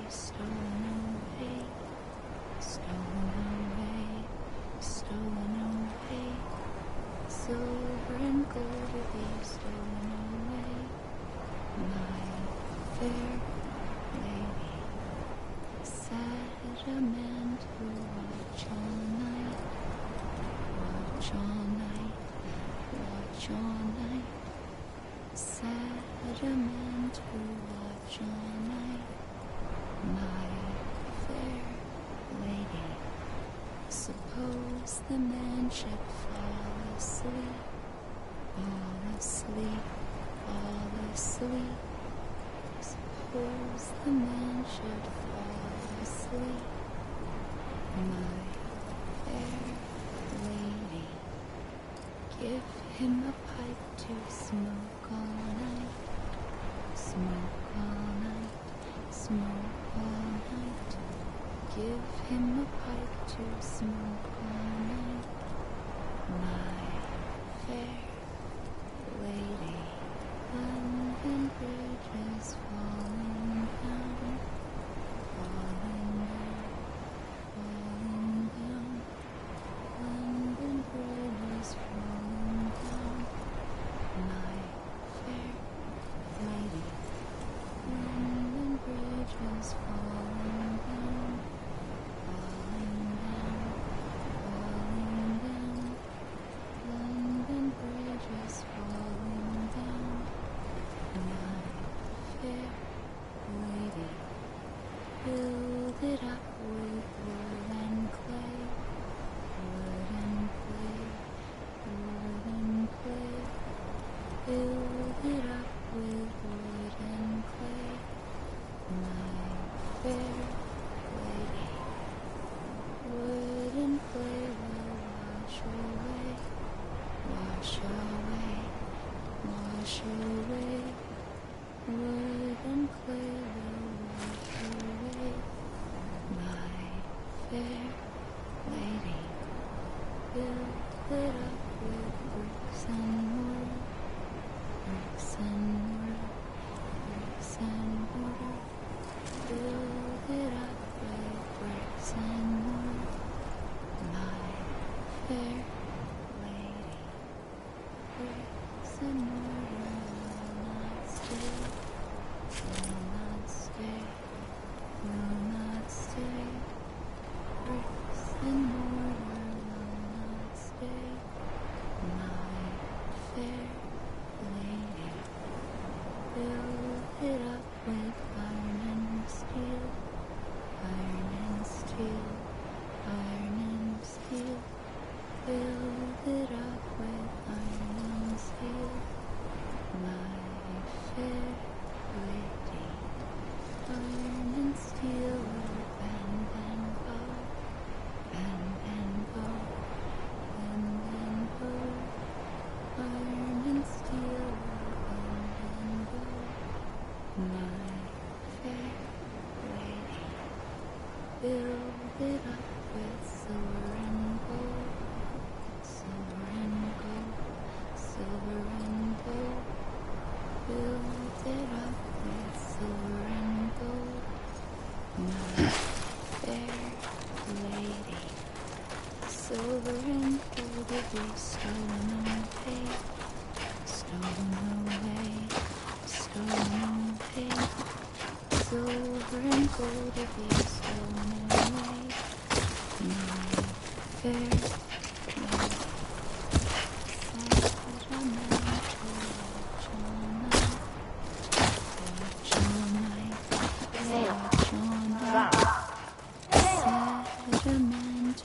Stolen away, stolen away. man to watch all night, my fair lady. Suppose the man should fall asleep, fall asleep, fall asleep. Suppose the man should fall asleep, my fair lady. Give him a pipe to smoke all night, smoke all night, smoke all night. Give him a pipe to smoke all night, my fair lady. London Bridge is falling down, falling down, falling down. London Bridge is falling down, my fair lady. London Bridge is falling down, falling down, falling down. London Bridge is falling down, my fair lady. Build it up with wood and clay, wood and clay, wood and clay. Build it up with wood and clay, my fair lady. Wood and clay will wash away, wash away, wash away. Wood and clay will wash away, my fair lady. Build it up with bricks and mortar, bricks and mortar, bricks and mortar. Build it up with bricks and mortar, my fair lady. Bricks and mortar will not stay, will not stay, will not stay. Bricks and mortar will not stay, my fair lady. Build it up with iron and steel, iron and steel, iron and steel. Build it up with iron and steel, my fair lady. Iron and steel will bend and bow, bend and bow, bend and bow. Iron and steel will bend and bow, my fair lady. Build it up with silver and gold, silver and gold, silver and gold. Build it up with silver and gold, my fair lady. Silver and gold will be stolen away, stolen away, stolen away. Silver and gold will be stolen away, my fair lady. Set a man to watch all night, watch all night, watch all night. Set a man to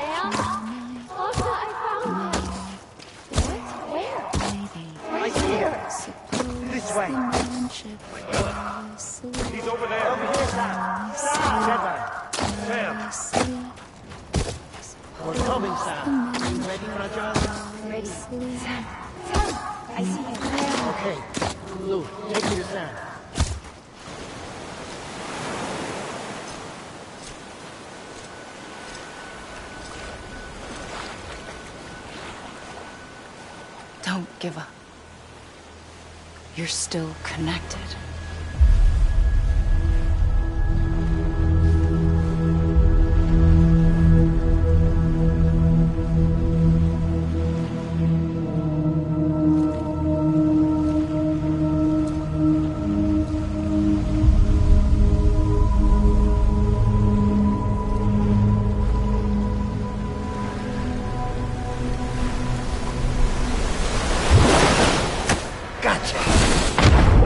watch all night, my fair lady. Right here. Suppose This way. the man should fall asleep. He's over there. Over here, Sam. Sam. We're coming, Sam. You ready for a job? Ready. Sam. I see you. Okay. Lou, take me to Sam. Don't give up. You're still connected. Gotcha.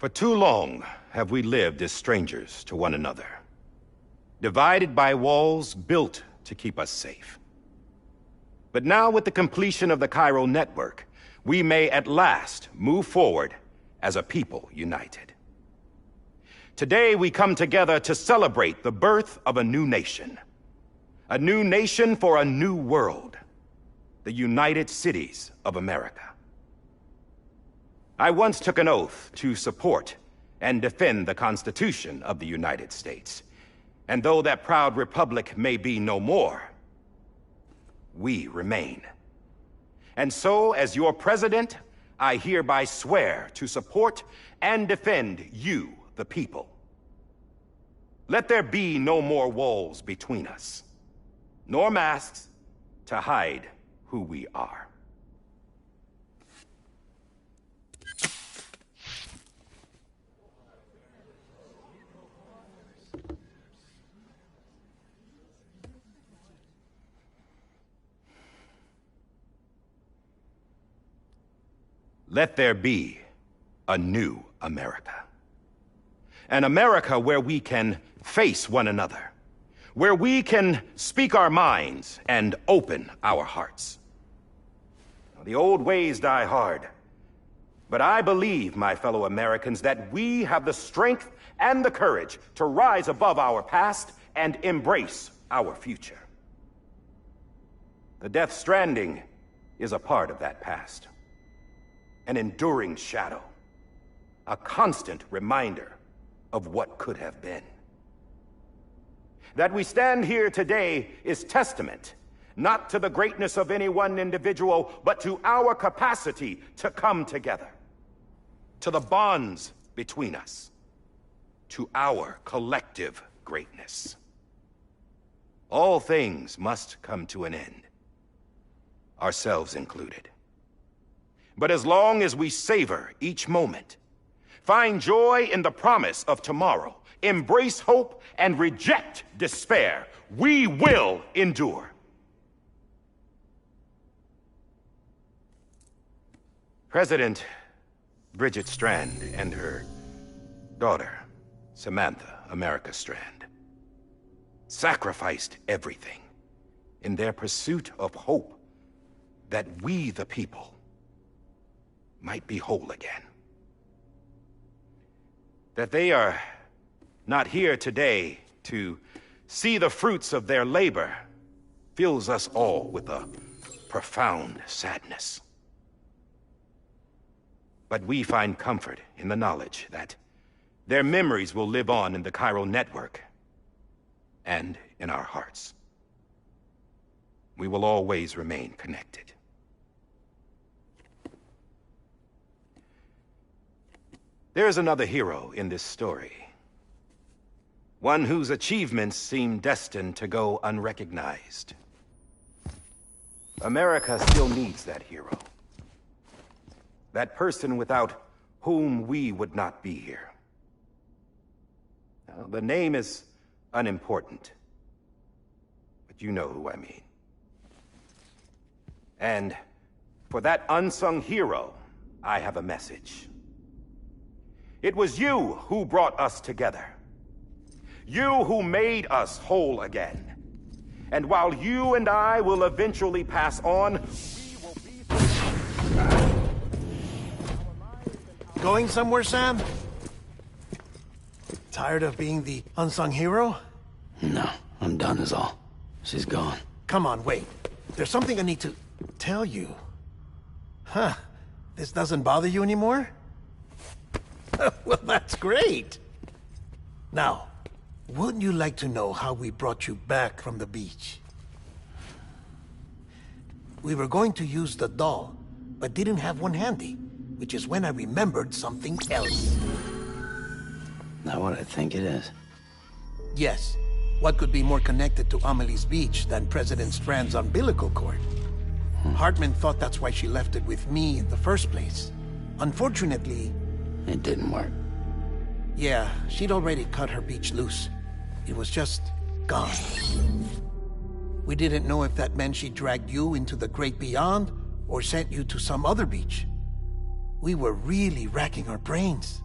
For too long have we lived as strangers to one another, divided by walls built to keep us safe. But now, with the completion of the chiral network, we may at last move forward as a people united. Today we come together to celebrate the birth of a new nation for a new world, the United Cities of America. I once took an oath to support and defend the Constitution of the United States. And though that proud republic may be no more, we remain. And so, as your president, I hereby swear to support and defend you, the people. Let there be no more walls between us, nor masks to hide who we are. Let there be a new America. An America where we can face one another, where we can speak our minds and open our hearts. The old ways die hard, but I believe, my fellow Americans, that we have the strength and the courage to rise above our past and embrace our future. The Death Stranding is a part of that past. An enduring shadow, a constant reminder of what could have been. That we stand here today is testament, not to the greatness of any one individual, but to our capacity to come together, to the bonds between us, to our collective greatness. All things must come to an end, ourselves included. But as long as we savor each moment, find joy in the promise of tomorrow, embrace hope, and reject despair, we will endure. President Bridget Strand and her daughter, Samantha America Strand, sacrificed everything in their pursuit of hope that we, the people, might be whole again. That they are not here today to see the fruits of their labor fills us all with a profound sadness. But we find comfort in the knowledge that their memories will live on in the chiral network and in our hearts. We will always remain connected. There is another hero in this story. One whose achievements seem destined to go unrecognized. America still needs that hero. That person without whom we would not be here. The name is unimportant. But you know who I mean. And for that unsung hero, I have a message. It was you who brought us together. You who made us whole again. And while you and I will eventually pass on, we will be... Going somewhere, Sam? Tired of being the unsung hero? No, I'm done is all. She's gone. Come on, wait. There's something I need to tell you. Huh. This doesn't bother you anymore? Well, that's great. Now, wouldn't you like to know how we brought you back from the beach? We were going to use the doll, but didn't have one handy, which is when I remembered something else. Not what I think it is. Yes. What could be more connected to Amelie's beach than President Strand's umbilical cord? Hartman thought that's why she left it with me in the first place. Unfortunately... It didn't work. Yeah, she'd already cut her beach loose. It was just gone. We didn't know if that meant she dragged you into the great beyond, or sent you to some other beach. We were really racking our brains.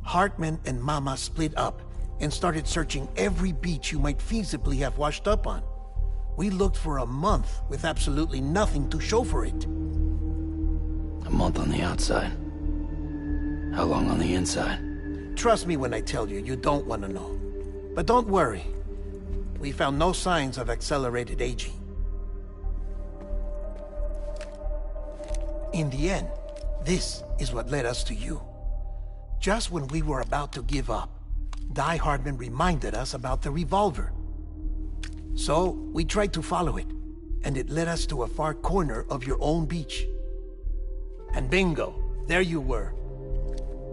Hartman and Mama split up and started searching every beach you might feasibly have washed up on. We looked for a month with absolutely nothing to show for it. A month on the outside. How long on the inside? Trust me when I tell you, you don't want to know. But don't worry. We found no signs of accelerated aging. In the end, this is what led us to you. Just when we were about to give up, Die Hartman reminded us about the revolver. So, we tried to follow it, and it led us to a far corner of your own beach. And bingo, there you were.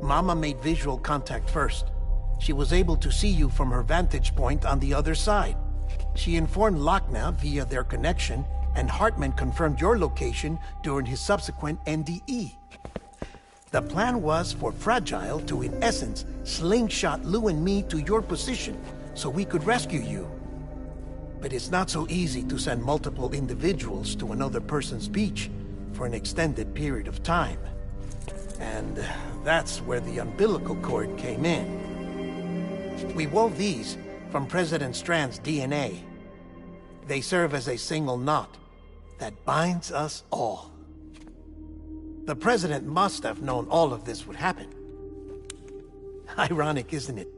Mama made visual contact first. She was able to see you from her vantage point on the other side. She informed Lochna via their connection, and Hartman confirmed your location during his subsequent NDE. The plan was for Fragile to, in essence, slingshot Lou and me to your position so we could rescue you. But it's not so easy to send multiple individuals to another person's beach for an extended period of time. And that's where the umbilical cord came in. We wove these from President Strand's DNA. They serve as a single knot that binds us all. The President must have known all of this would happen. Ironic, isn't it?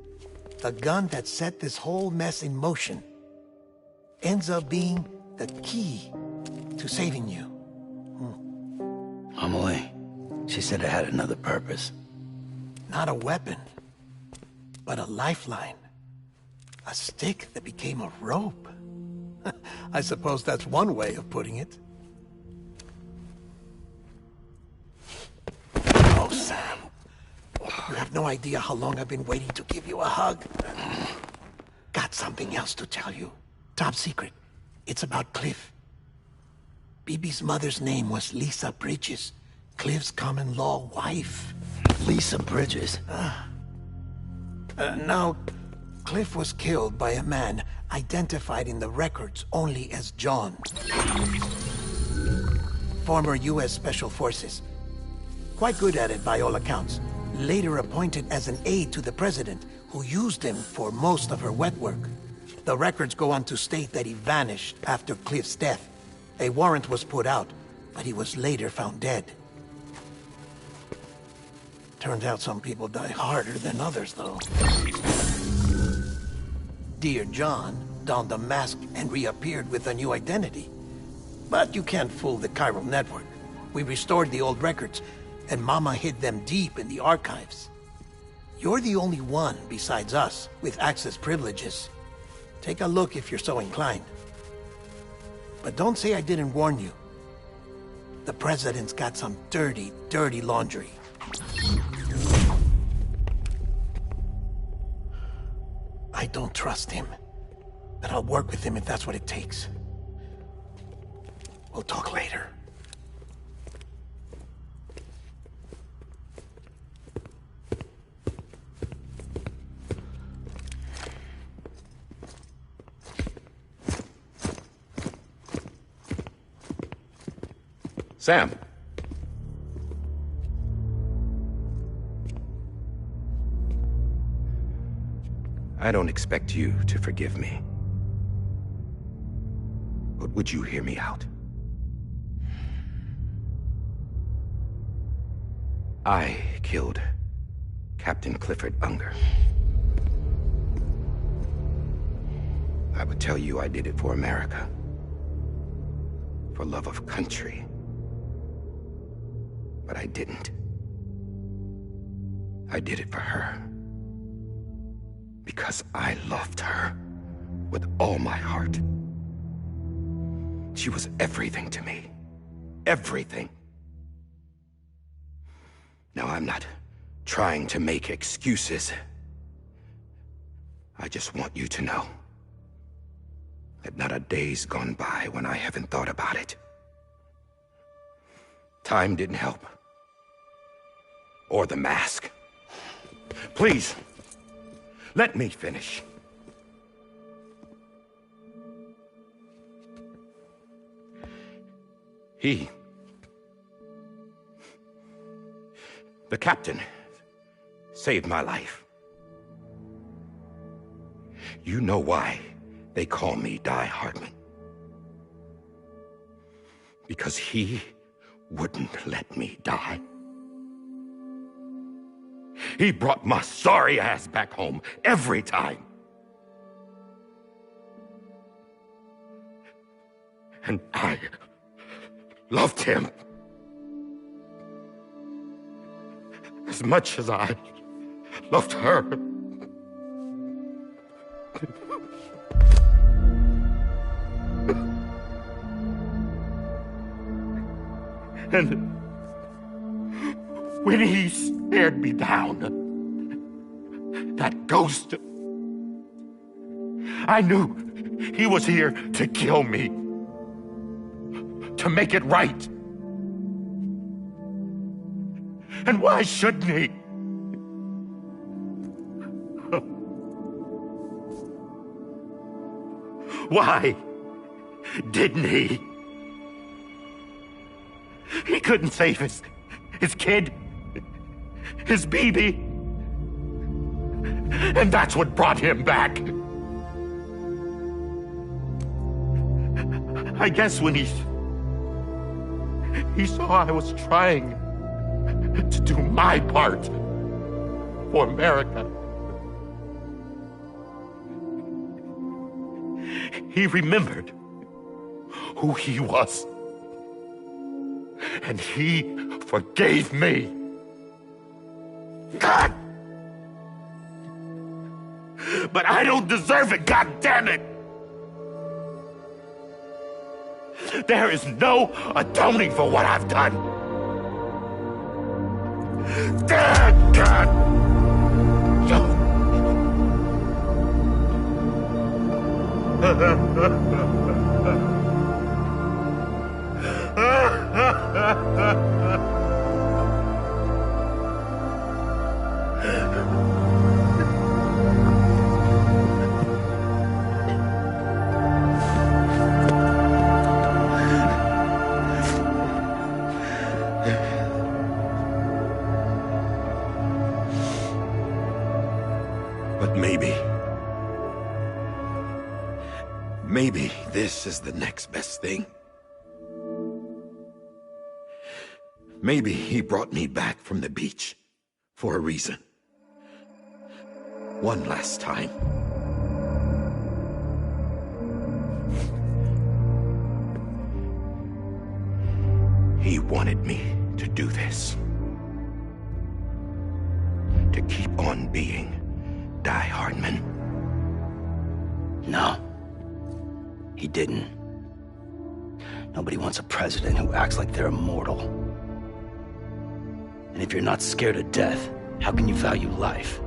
The gun that set this whole mess in motion ends up being the key to saving you. Amelie, she said it had another purpose. Not a weapon, but a lifeline. A stick that became a rope. I suppose that's one way of putting it. Oh, Sam. You have no idea how long I've been waiting to give you a hug. Got something else to tell you. Top secret. It's about Cliff. Bibi's mother's name was Lisa Bridges, Cliff's common-law wife. Lisa Bridges? Now, Cliff was killed by a man identified in the records only as John. Former U.S. Special Forces. Quite good at it by all accounts. Later appointed as an aide to the president, who used him for most of her wet work. The records go on to state that he vanished after Cliff's death. A warrant was put out, but he was later found dead. Turns out some people die harder than others, though. Dear John donned a mask and reappeared with a new identity. But you can't fool the chiral network. We restored the old records, and Mama hid them deep in the archives. You're the only one, besides us, with access privileges. Take a look if you're so inclined. But don't say I didn't warn you. The President's got some dirty, dirty laundry. I don't trust him, but I'll work with him if that's what it takes. We'll talk later. Sam. I don't expect you to forgive me. But would you hear me out? I killed Captain Clifford Unger. I would tell you I did it for America. For love of country. But I didn't. I did it for her. Because I loved her with all my heart. She was everything to me. Everything. Now, I'm not trying to make excuses. I just want you to know that not a day's gone by when I haven't thought about it. Time didn't help. Or the mask. Please, let me finish. The captain, saved my life. You know why they call me Die Hardman. Because he wouldn't let me die. He brought my sorry ass back home every time. And I loved him as much as I loved her. And when he stared me down, that ghost, I knew he was here to kill me, to make it right. And why shouldn't he? Why didn't he? He couldn't save his kid, his baby. And that's what brought him back. I guess when he saw I was trying to do my part for America, he remembered who he was. And he forgave me. God! But I don't deserve it, God damn it! There is no atoning for what I've done. God! But maybe this is the next best thing. Maybe he brought me back from the beach for a reason. One last time. He wanted me to do this. To keep on being Die Hardman. No. He didn't. Nobody wants a president who acts like they're immortal. And if you're not scared of death, how can you value life?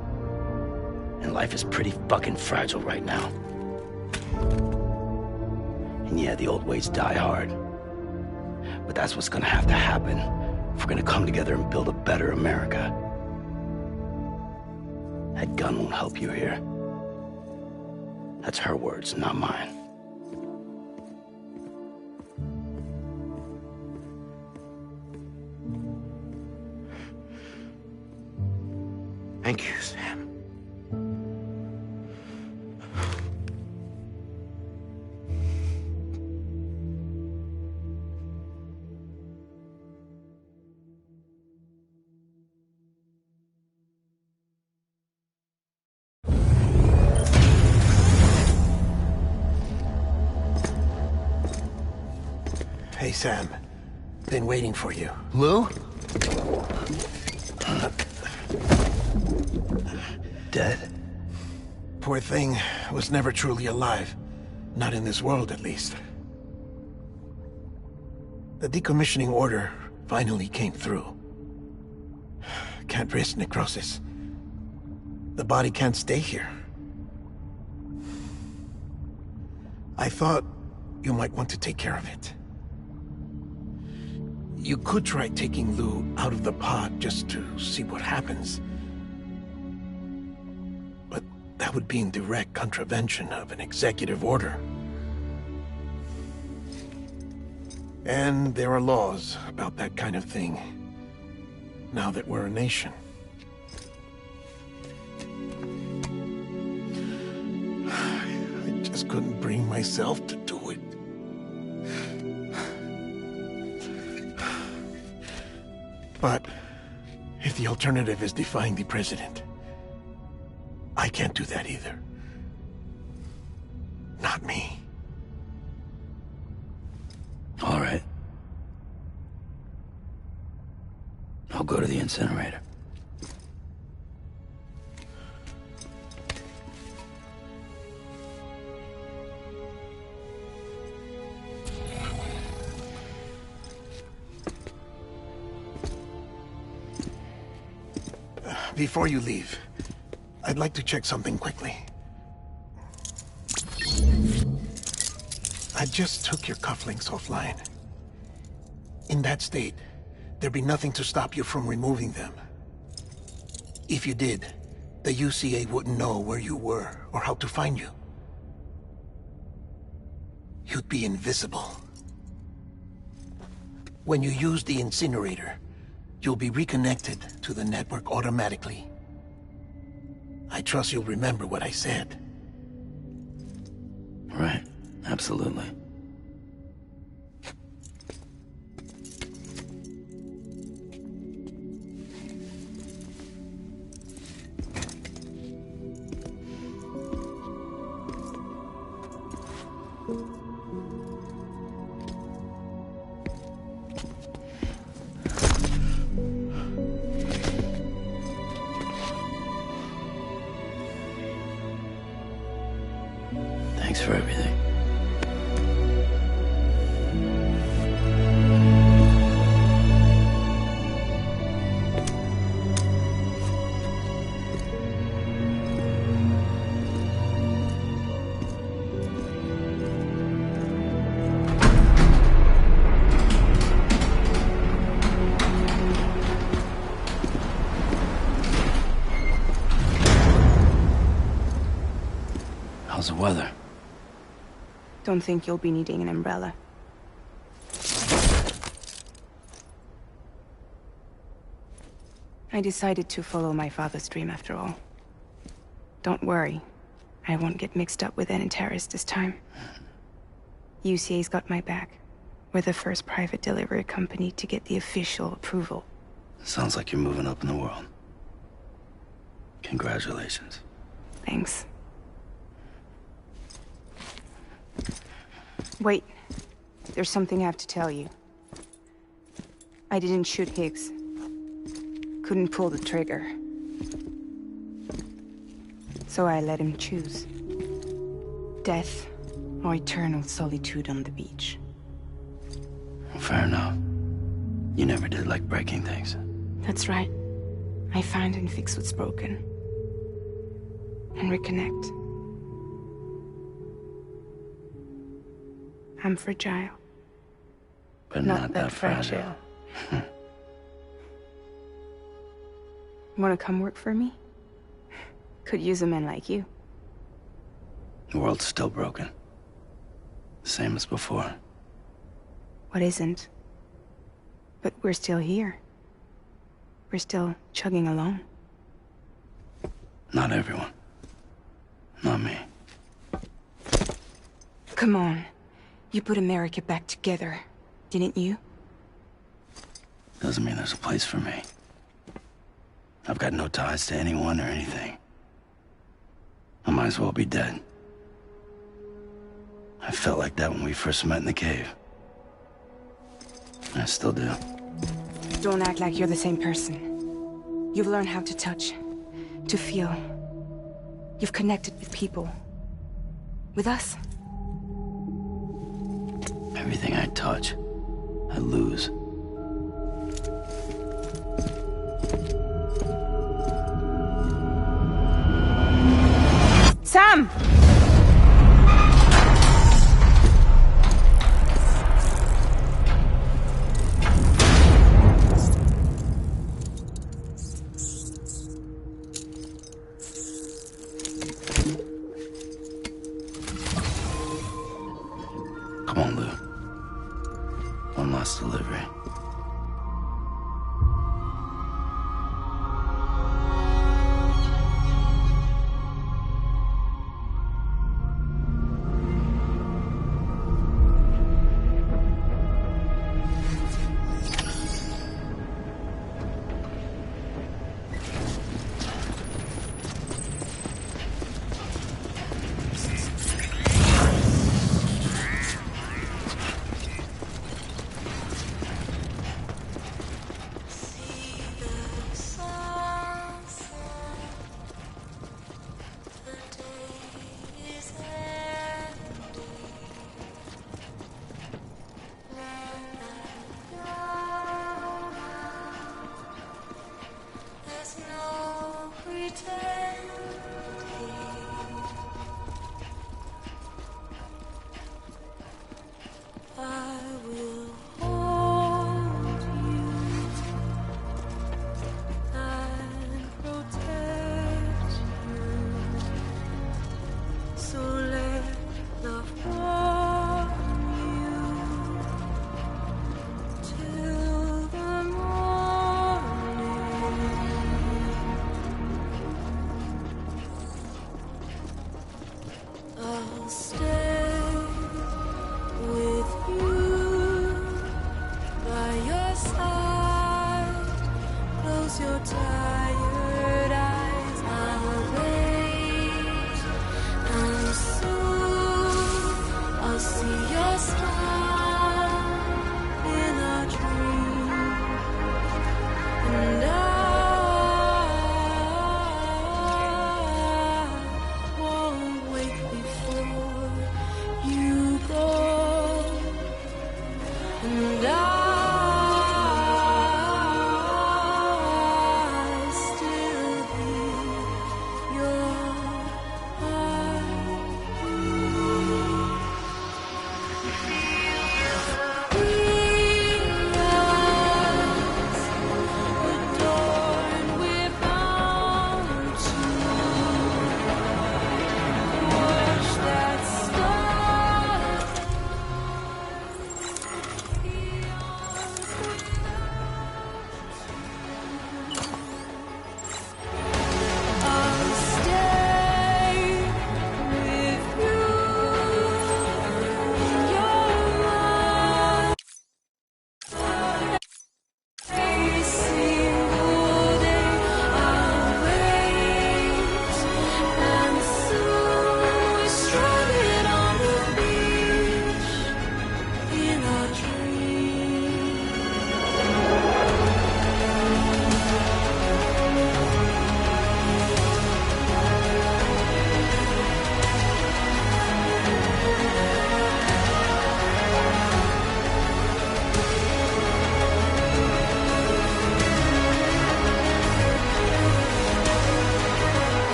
And life is pretty fucking fragile right now. And yeah, the old ways die hard. But that's what's gonna have to happen if we're gonna come together and build a better America. That gun won't help you here. That's her words, not mine. Sam. Been waiting for you. Lou? Dead? Poor thing was never truly alive. Not in this world, at least. The decommissioning order finally came through. Can't risk necrosis. The body can't stay here. I thought you might want to take care of it. You could try taking Lou out of the pod just to see what happens. But that would be in direct contravention of an executive order. And there are laws about that kind of thing, now that we're a nation. I just couldn't bring myself to do it. But if the alternative is defying the president, I can't do that either. Not me. All right. I'll go to the incinerator. Before you leave, I'd like to check something quickly. I just took your cufflinks offline. In that state, there'd be nothing to stop you from removing them. If you did, the UCA wouldn't know where you were or how to find you. You'd be invisible. When you use the incinerator, you'll be reconnected to the network automatically. I trust you'll remember what I said. Right. Absolutely. Thanks for everything. How's the weather? Don't think you'll be needing an umbrella. I decided to follow my father's dream after all. Don't worry. I won't get mixed up with any terrorists this time. UCA's got my back. We're the first private delivery company to get the official approval. Sounds like you're moving up in the world. Congratulations. Thanks. Wait. There's something I have to tell you. I didn't shoot Higgs. Couldn't pull the trigger. So I let him choose. Death or eternal solitude on the beach. Fair enough. You never did like breaking things. That's right. I find and fix what's broken. And reconnect. I'm fragile. But not that fragile. Wanna come work for me? Could use a man like you. The world's still broken. Same as before. What isn't? But we're still here. We're still chugging along. Not everyone. Not me. Come on. You put America back together, didn't you? Doesn't mean there's a place for me. I've got no ties to anyone or anything. I might as well be dead. I felt like that when we first met in the cave. I still do. Don't act like you're the same person. You've learned how to touch, to feel. You've connected with people. With us. Everything I touch, I lose. Sam! Come on, Lou. One last delivery.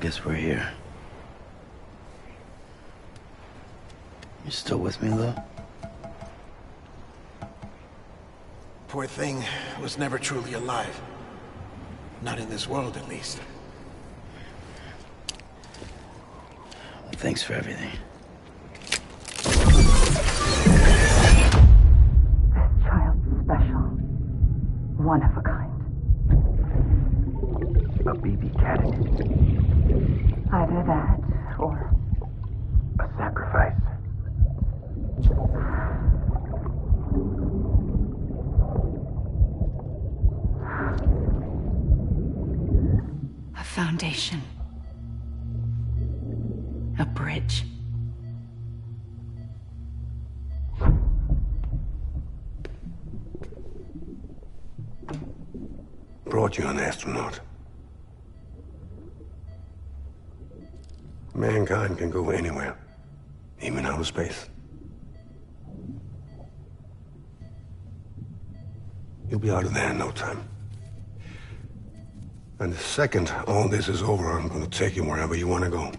guess we're here. You still with me, Lou? Poor thing was never truly alive. Not in this world, at least. Well, thanks for everything. Child's special. One of a kind. A BB candidate. Either that, or a sacrifice. a foundation. A bridge. Brought you an astronaut. Mankind can go anywhere, even outer space. You'll be out of there in no time. And the second all this is over, I'm going to take you wherever you want to go.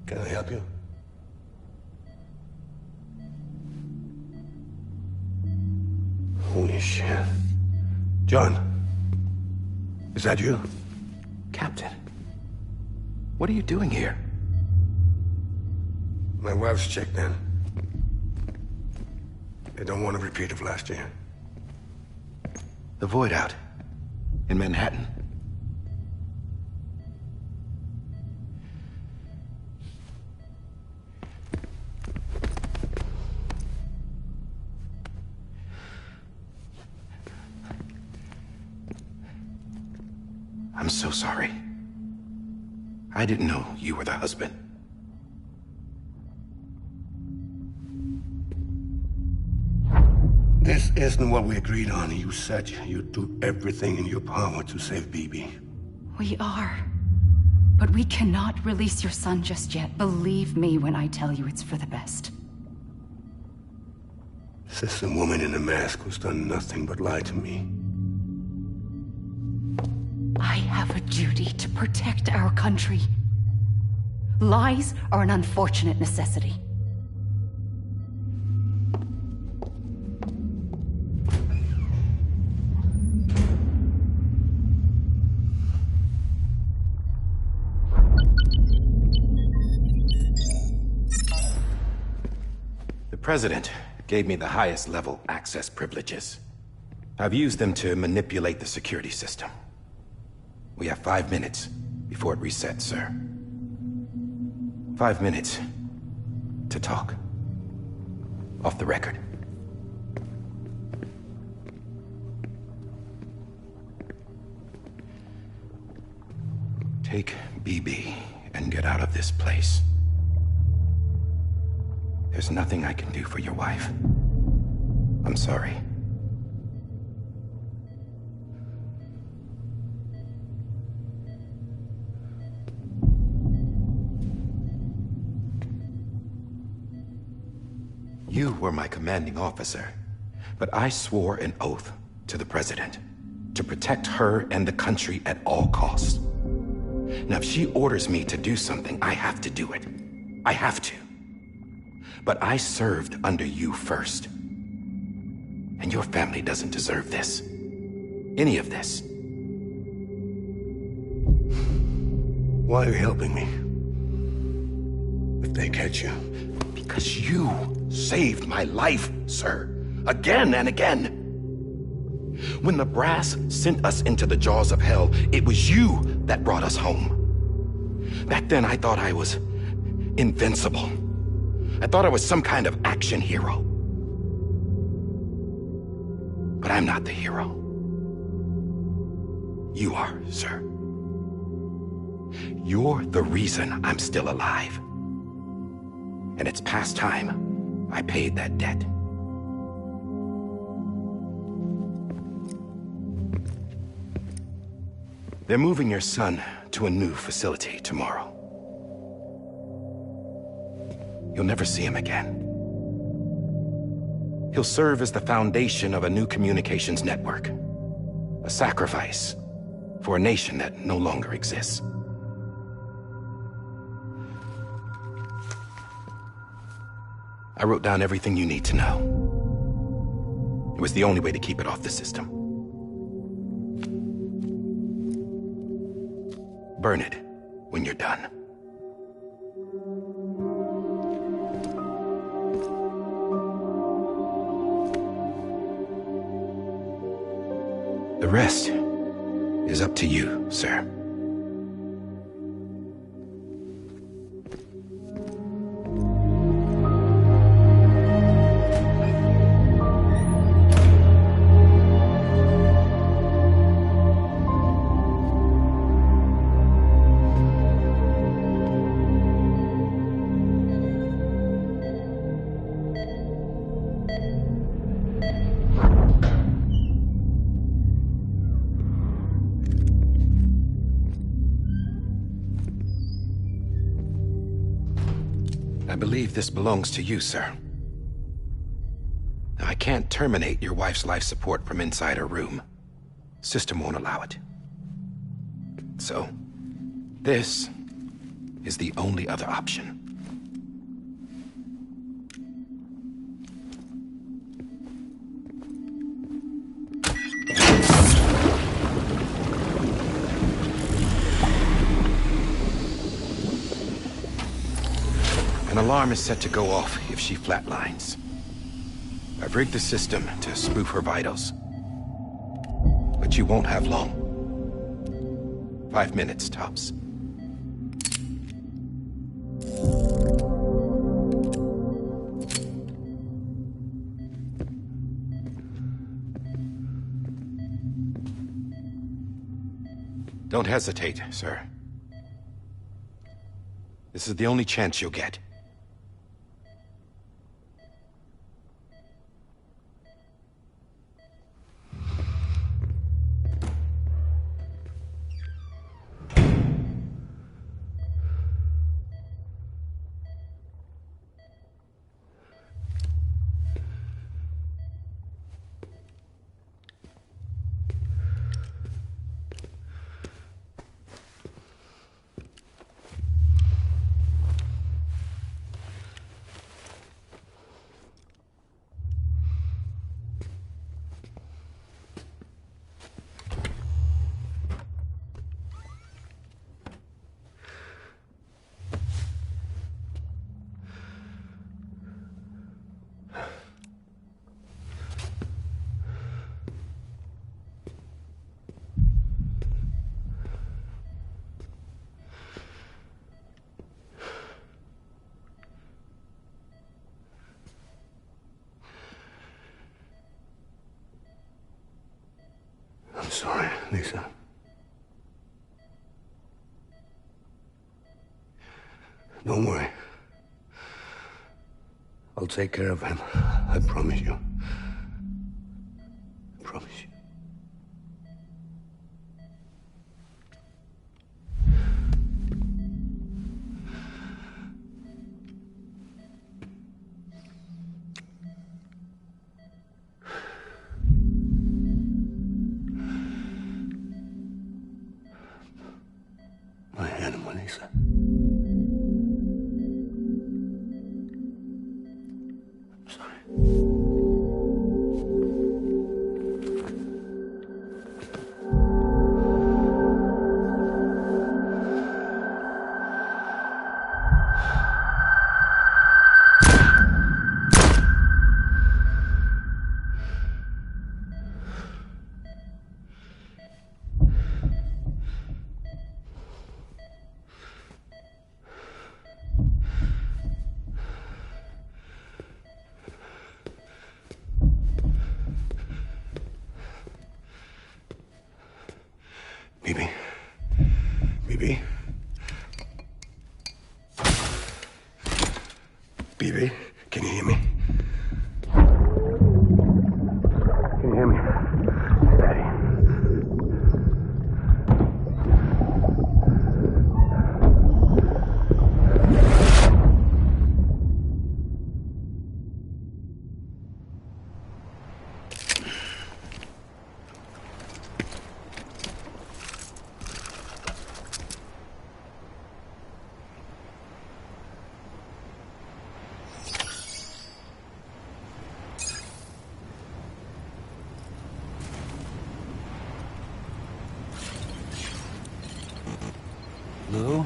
Can I help you? Holy shit. John, is that you? Captain, what are you doing here? My wife's checked in. They don't want a repeat of last year. The Void Out in Manhattan. I'm so sorry. I didn't know you were the husband. This isn't what we agreed on. You said you'd do everything in your power to save BB. We are. But we cannot release your son just yet. Believe me when I tell you it's for the best. This woman in a mask who's done nothing but lie to me. I have a duty to protect our country. Lies are an unfortunate necessity. The President gave me the highest level access privileges. I've used them to manipulate the security system. We have 5 minutes before it resets, sir. 5 minutes to talk. Off the record. Take BB and get out of this place. There's nothing I can do for your wife. I'm sorry. You were my commanding officer, but I swore an oath to the President to protect her and the country at all costs. Now, if she orders me to do something, I have to do it. I have to. But I served under you first. And your family doesn't deserve this. Any of this. Why are you helping me? If they catch you. Because you saved my life, sir. Again and again. When the brass sent us into the jaws of hell, it was you that brought us home. Back then, I thought I was invincible. I thought I was some kind of action hero. But I'm not the hero. You are, sir. You're the reason I'm still alive. And it's past time I paid that debt. They're moving your son to a new facility tomorrow. You'll never see him again. He'll serve as the foundation of a new communications network. A sacrifice for a nation that no longer exists. I wrote down everything you need to know. It was the only way to keep it off the system. Burn it when you're done. The rest is up to you, sir. I believe this belongs to you, sir. I can't terminate your wife's life support from inside her room. System won't allow it. So, this is the only other option. An alarm is set to go off if she flatlines. I've rigged the system to spoof her vitals. But you won't have long. 5 minutes, tops. Don't hesitate, sir. This is the only chance you'll get. I'm sorry, Lisa. Don't worry. I'll take care of him. I promise you. I promise you. My animal, Lisa. I'm sorry. Bibi. Bibi. Bibi, can you hear me? Can you hear me? Daddy. Lou?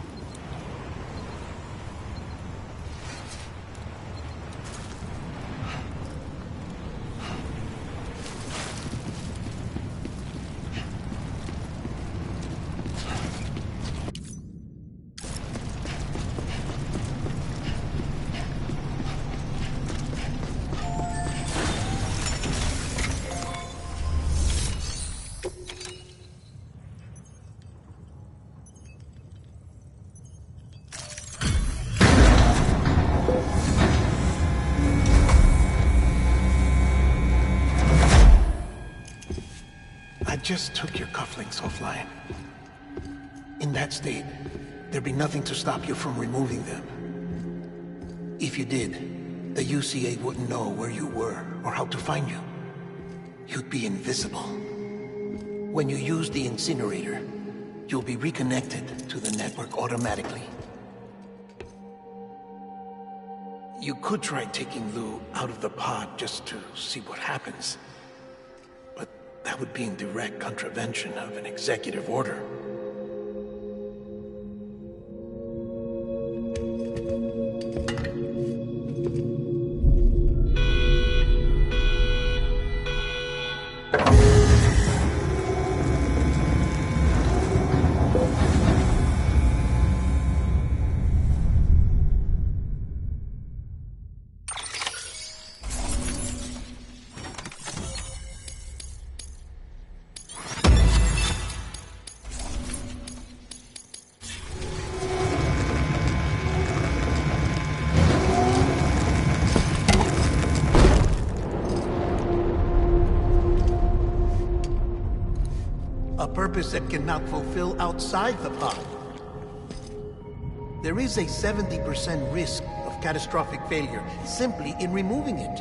I just took your cufflinks offline. In that state, there'd be nothing to stop you from removing them. If you did, the UCA wouldn't know where you were or how to find you. You'd be invisible. When you use the incinerator, you'll be reconnected to the network automatically. You could try taking Lou out of the pod just to see what happens. But that would be in direct contravention of an executive order. A purpose that cannot fulfill outside the pod. There is a 70% risk of catastrophic failure simply in removing it.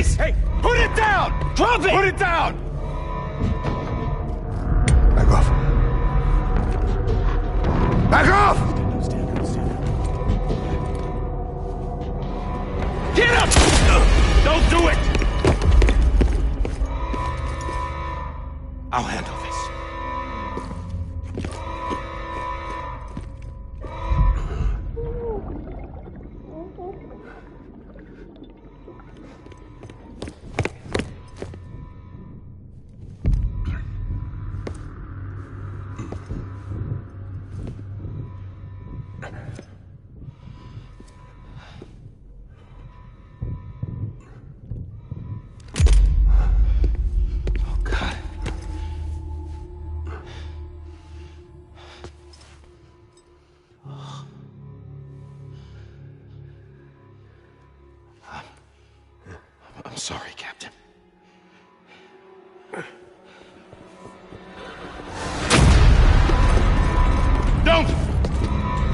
face! Hey, put it down! Drop it! Put it down! Back off. Back off! Get up! Don't do it! I'll handle this. I'm sorry, Captain. Don't!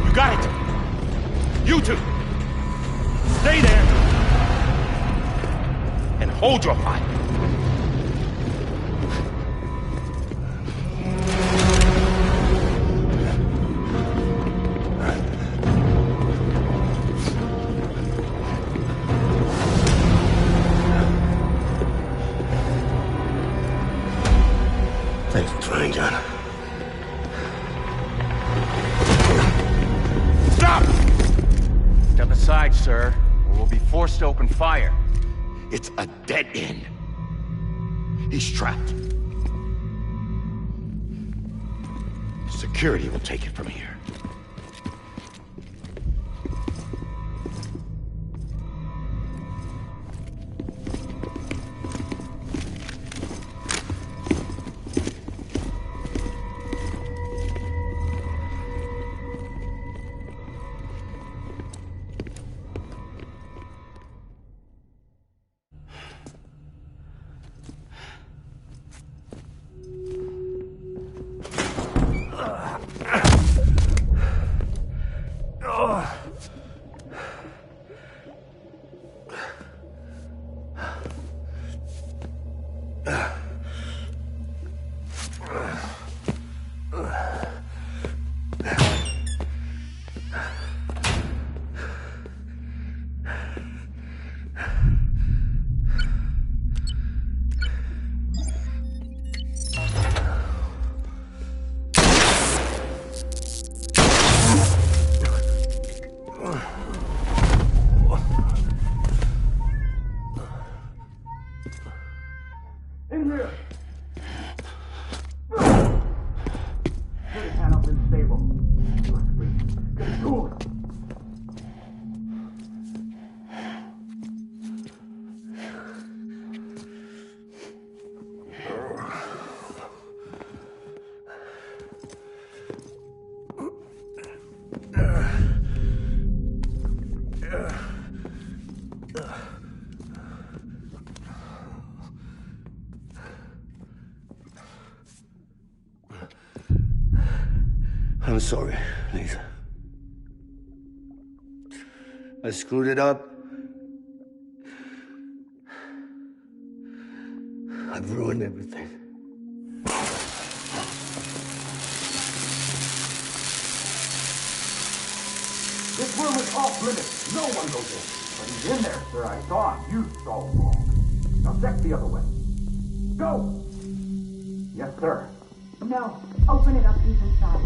You got it! You two! Stay there! And hold your fire! Thanks for trying, John. Stop! Step aside, sir, or we'll be forced to open fire. It's a dead end. He's trapped. Security will take it from here. In here! Get his hand up in the stable. Get it cool. I'm sorry, Lisa. I screwed it up. I've ruined everything. This room is off limits. No one goes in. But he's in there, sir. I saw him. You saw him wrong. Now check the other way. Go! Yes, sir. No. Open it up. He's inside.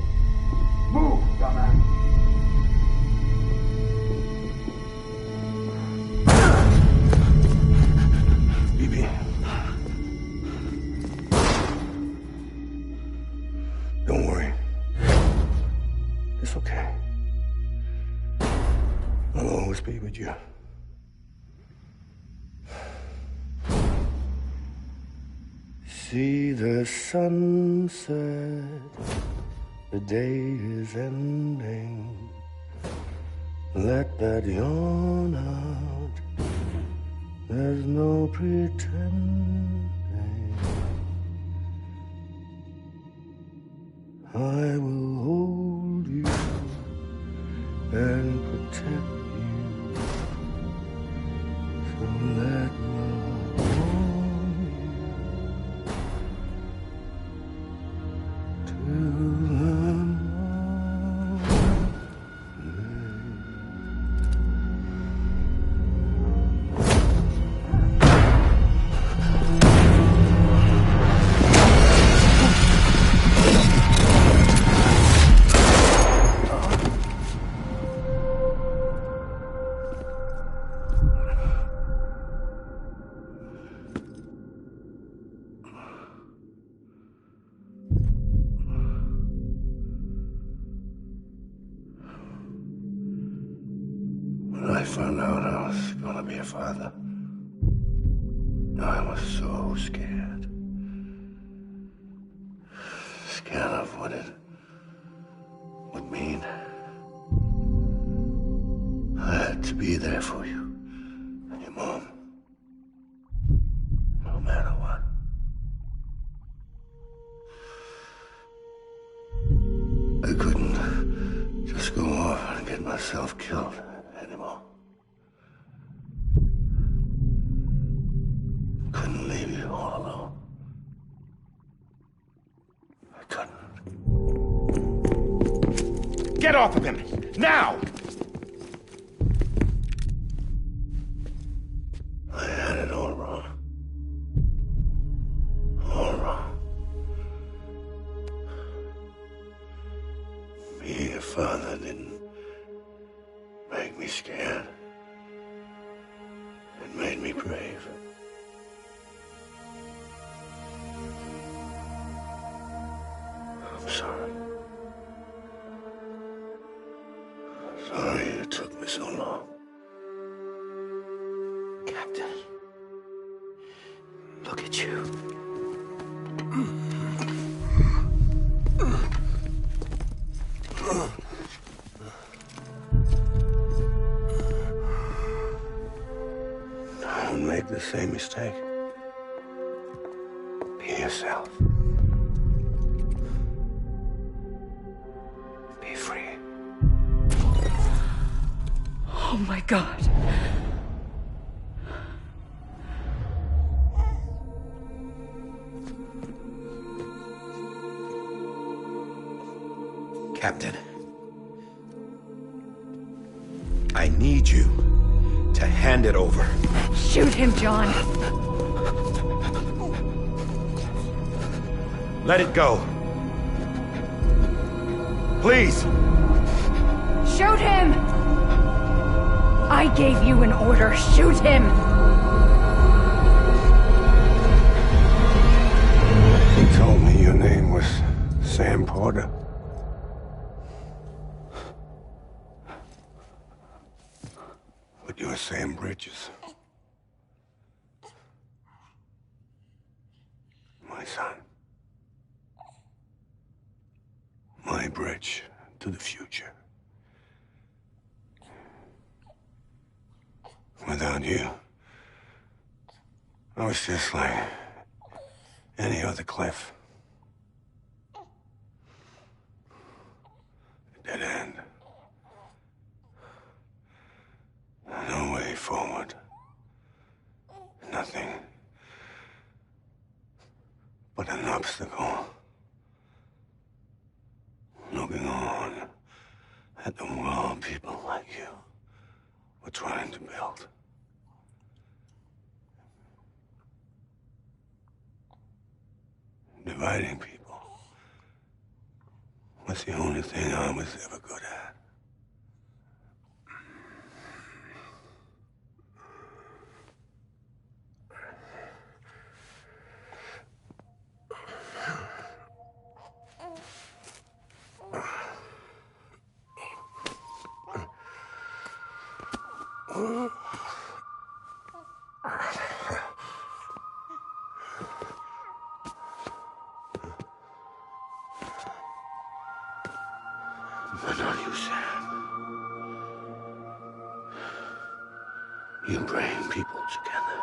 Move, dumbass. Bibi. Don't worry. It's okay. I'll always be with you. See the sunset. The day is ending. Let that yawn out. There's no pretending. I will hold you and protect you. So let love found out I was gonna be a father, I was so scared. Scared of what it would mean. I had to be there for you and your mom, no matter what. I couldn't just go off and get myself killed anymore. Couldn't leave you all alone. I couldn't. Get off of him! Now! I had it all wrong. All wrong. Being a father didn't make me scared. It made me brave. I'm sorry. Sorry it took me so long. Captain, look at you. Don't make the same mistake. Be yourself. Be free. Oh my God. Captain, I need you to hand it over. Shoot him, John. Let it go. Please. Shoot him! I gave you an order. Shoot him! He told me your name was Sam Porter. But you're Sam Bridges. My son. My bridge to the future. Without you, I was just like any other Cliff. A dead end. No way forward. Nothing but an obstacle. Looking on at the world people like you were trying to build. Dividing people was the only thing I was ever good at. But not you, Sam. You bring people together.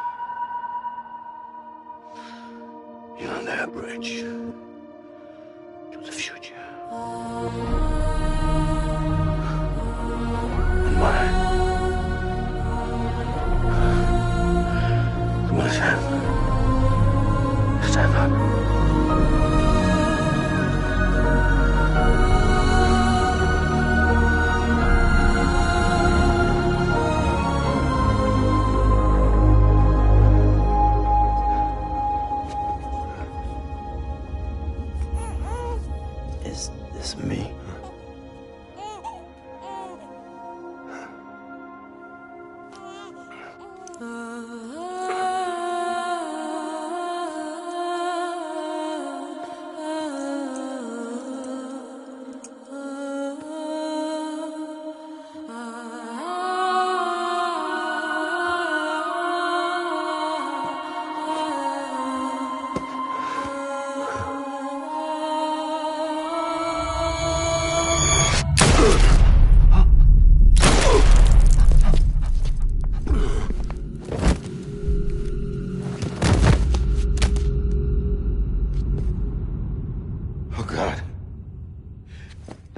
You're their bridge to the future. And mine. Come on, Sam. Stand up. Is this me?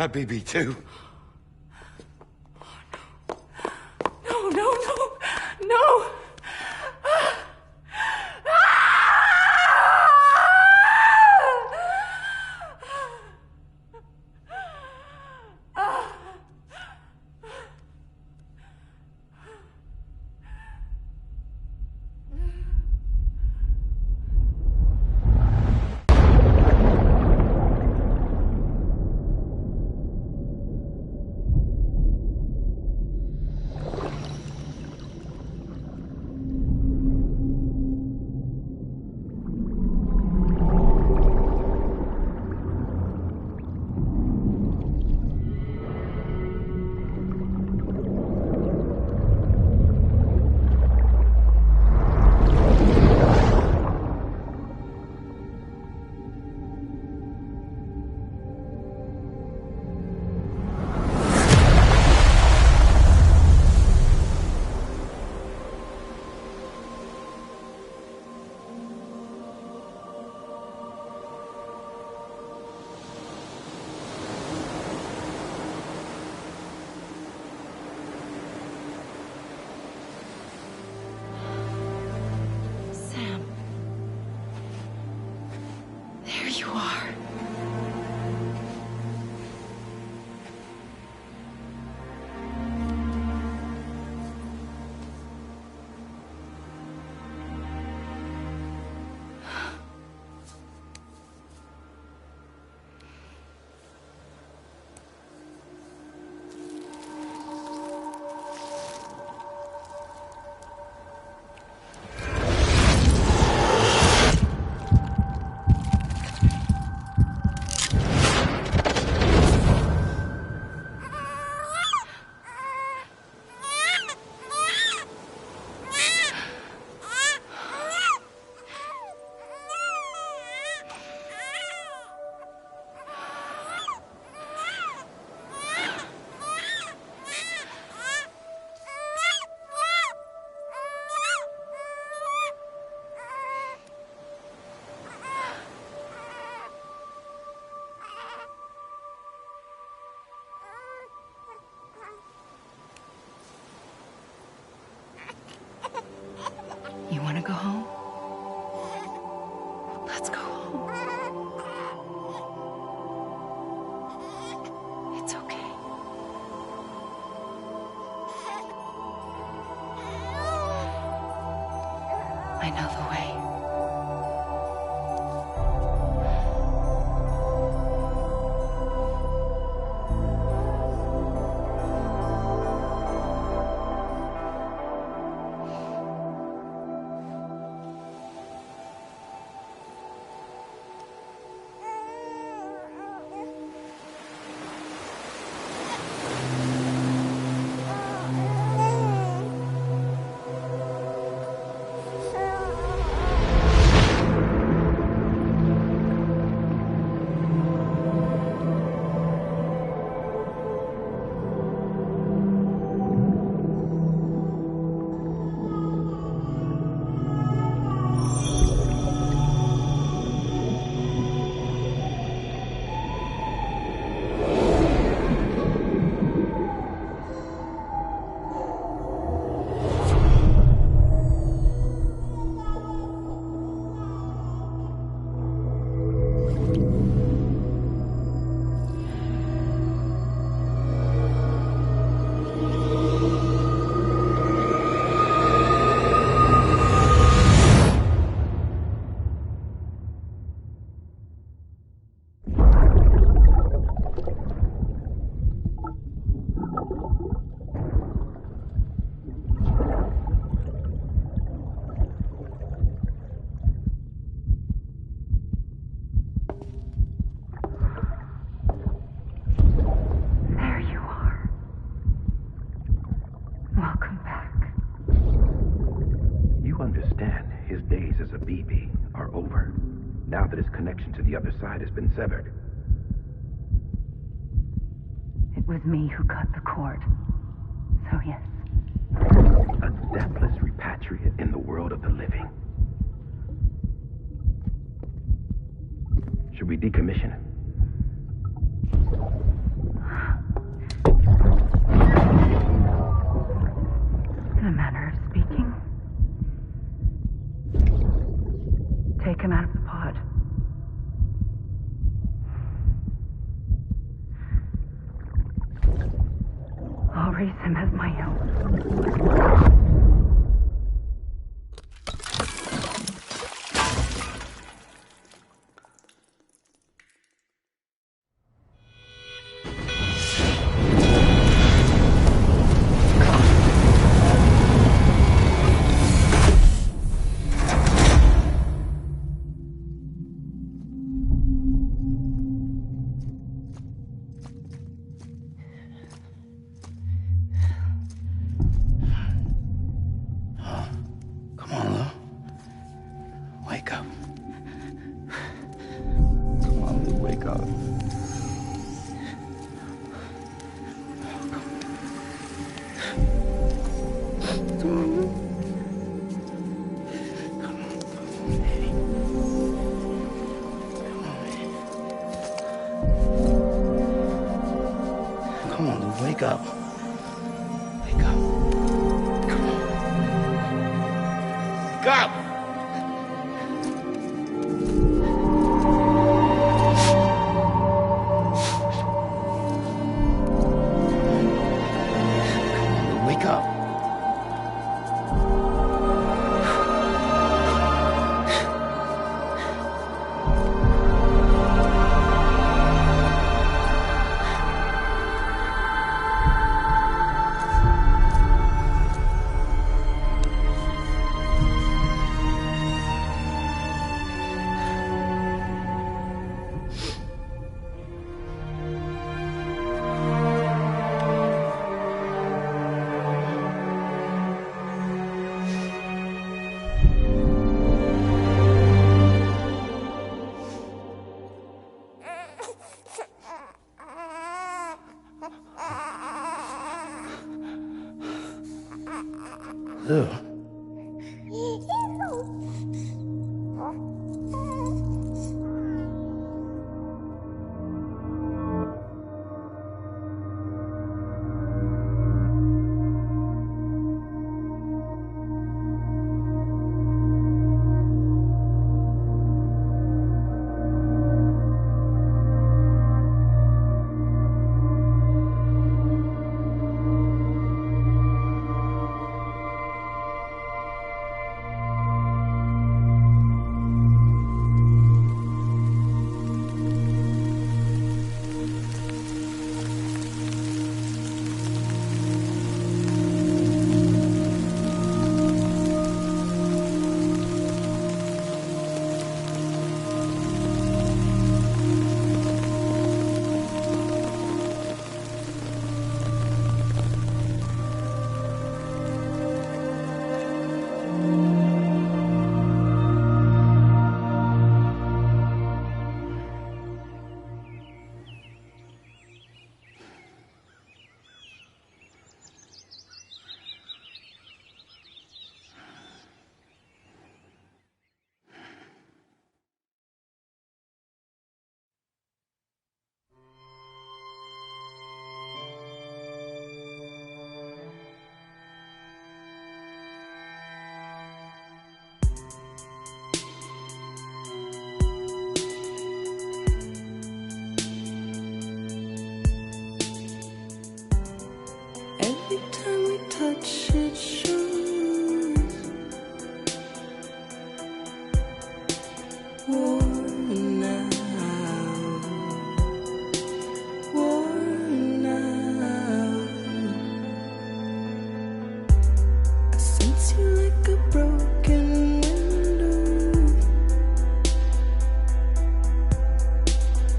That BB too. No, no, no, no! There you are. You want to go home? Let's go home. It's okay. I know the way. Now that his connection to the other side has been severed. It was me who cut the cord. So yes. A deathless repatriate in the world of the living. Should we decommission him? manner of speaking. Take him out of the pod. I'll raise him as my own. Come on, Lou, wake up. Wake up. Come on. Wake up! Wake up. Lou. Every time we touch it shows worn out, worn out. I sense you like a broken window,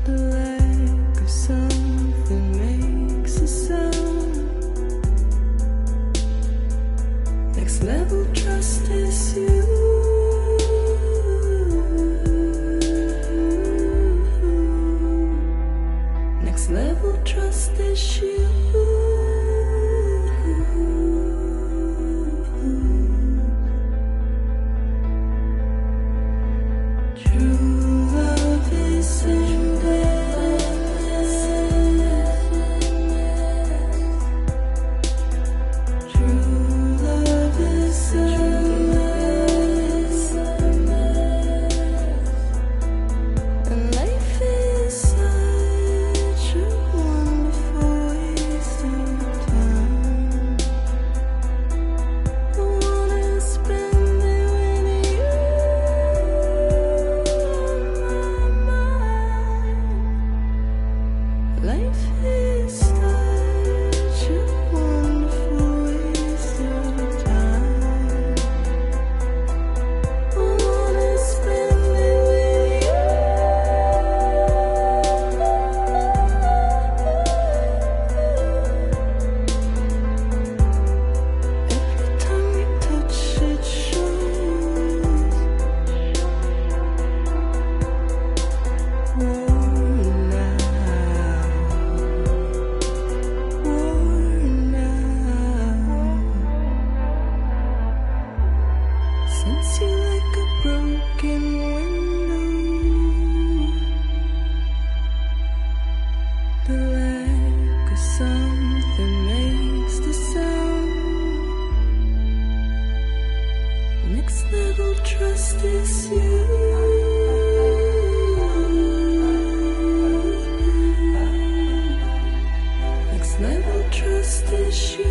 like a something makes a sound. Next level trust is you. Next level trust is you. True love is endless. True love sense you like a broken window. The lack of something makes the sound. Next level trust is you. Next level trust is you.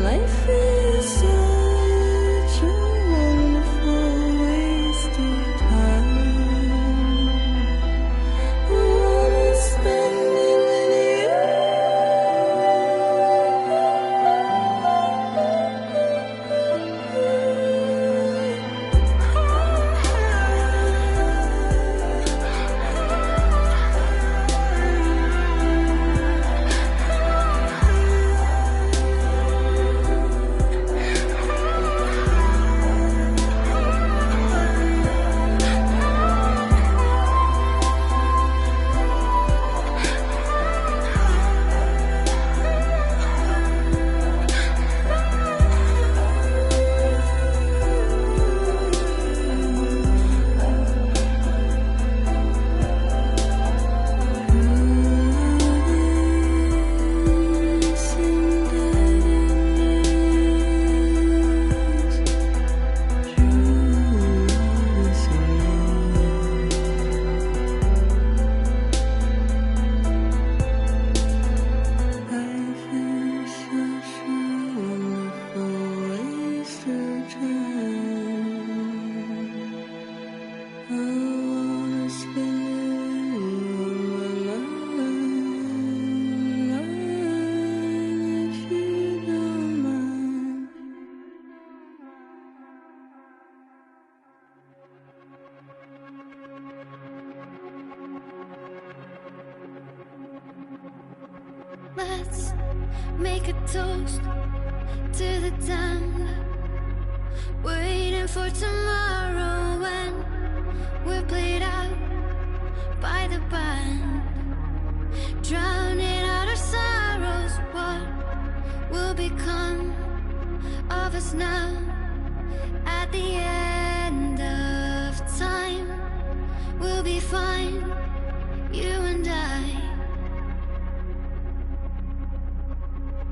Life is such a wonderful waste of time. I wanna spend it with Let's make a toast to the damned, waiting for tomorrow when we're played out by the band, drowning out our sorrows. What will become of us now at the end of time? We'll be fine, you and I.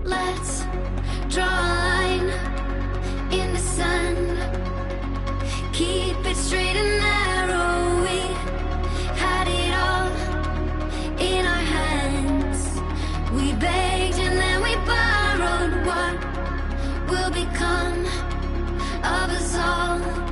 Let's draw a line in the sand, keep it straight and narrow. We had it all in our hands. We begged and then we borrowed. What will become of us all?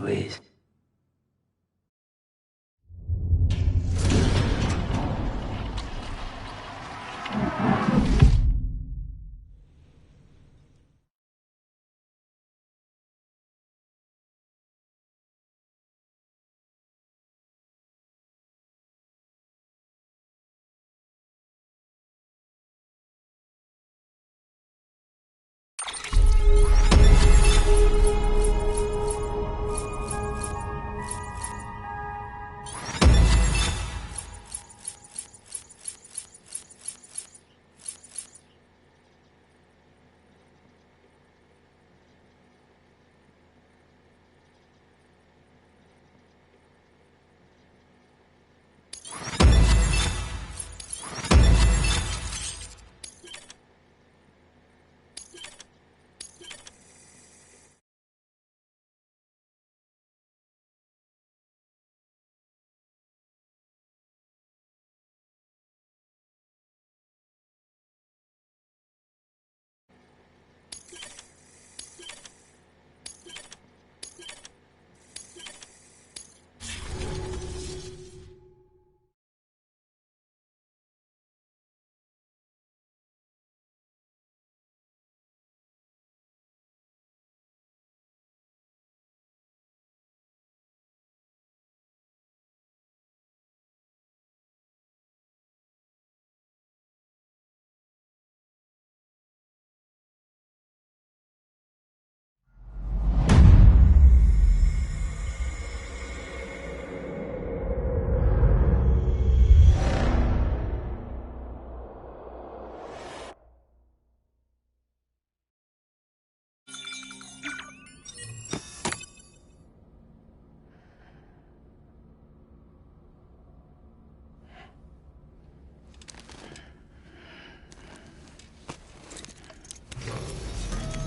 Louise.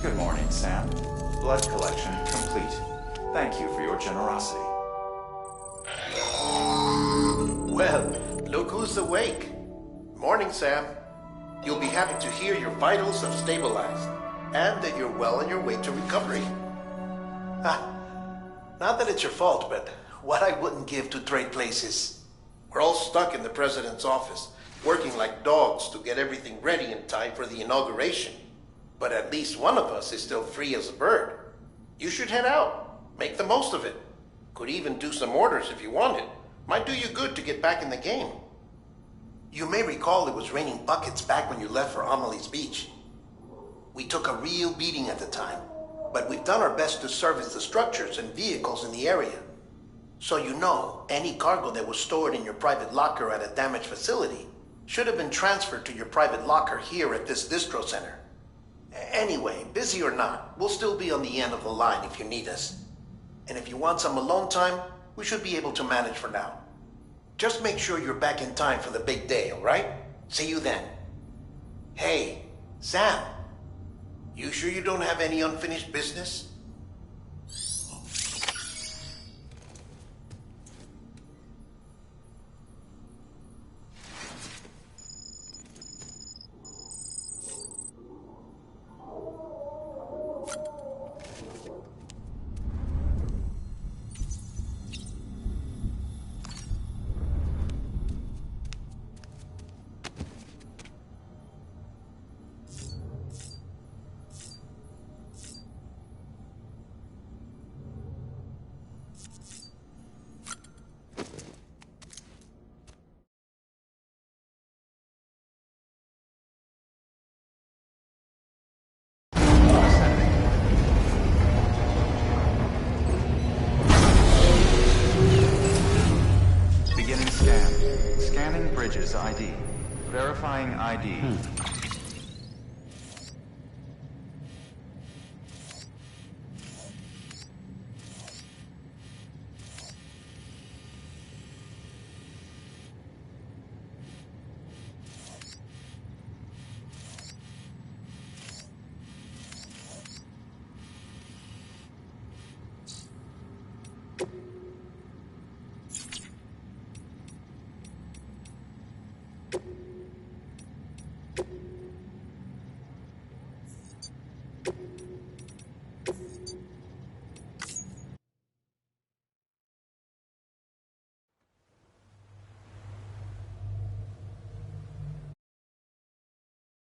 Good morning, Sam. Blood collection complete. Thank you for your generosity. Well, look who's awake. Morning, Sam. You'll be happy to hear your vitals have stabilized, and that you're well on your way to recovery. Not that it's your fault, but what I wouldn't give to trade places. We're all stuck in the president's office, working like dogs to get everything ready in time for the inauguration. But at least one of us is still free as a bird. You should head out. Make the most of it. Could even do some orders if you wanted. Might do you good to get back in the game. You may recall it was raining buckets back when you left for Amelie's Beach. We took a real beating at the time, but we've done our best to service the structures and vehicles in the area. So you know, any cargo that was stored in your private locker at a damaged facility should have been transferred to your private locker here at this distro center. Anyway, busy or not, we'll still be on the end of the line if you need us. And if you want some alone time, we should be able to manage for now. Just make sure you're back in time for the big day, all right? See you then. Hey, Sam, you sure you don't have any unfinished business? Beginning scan. Scanning bridges ID. Verifying ID.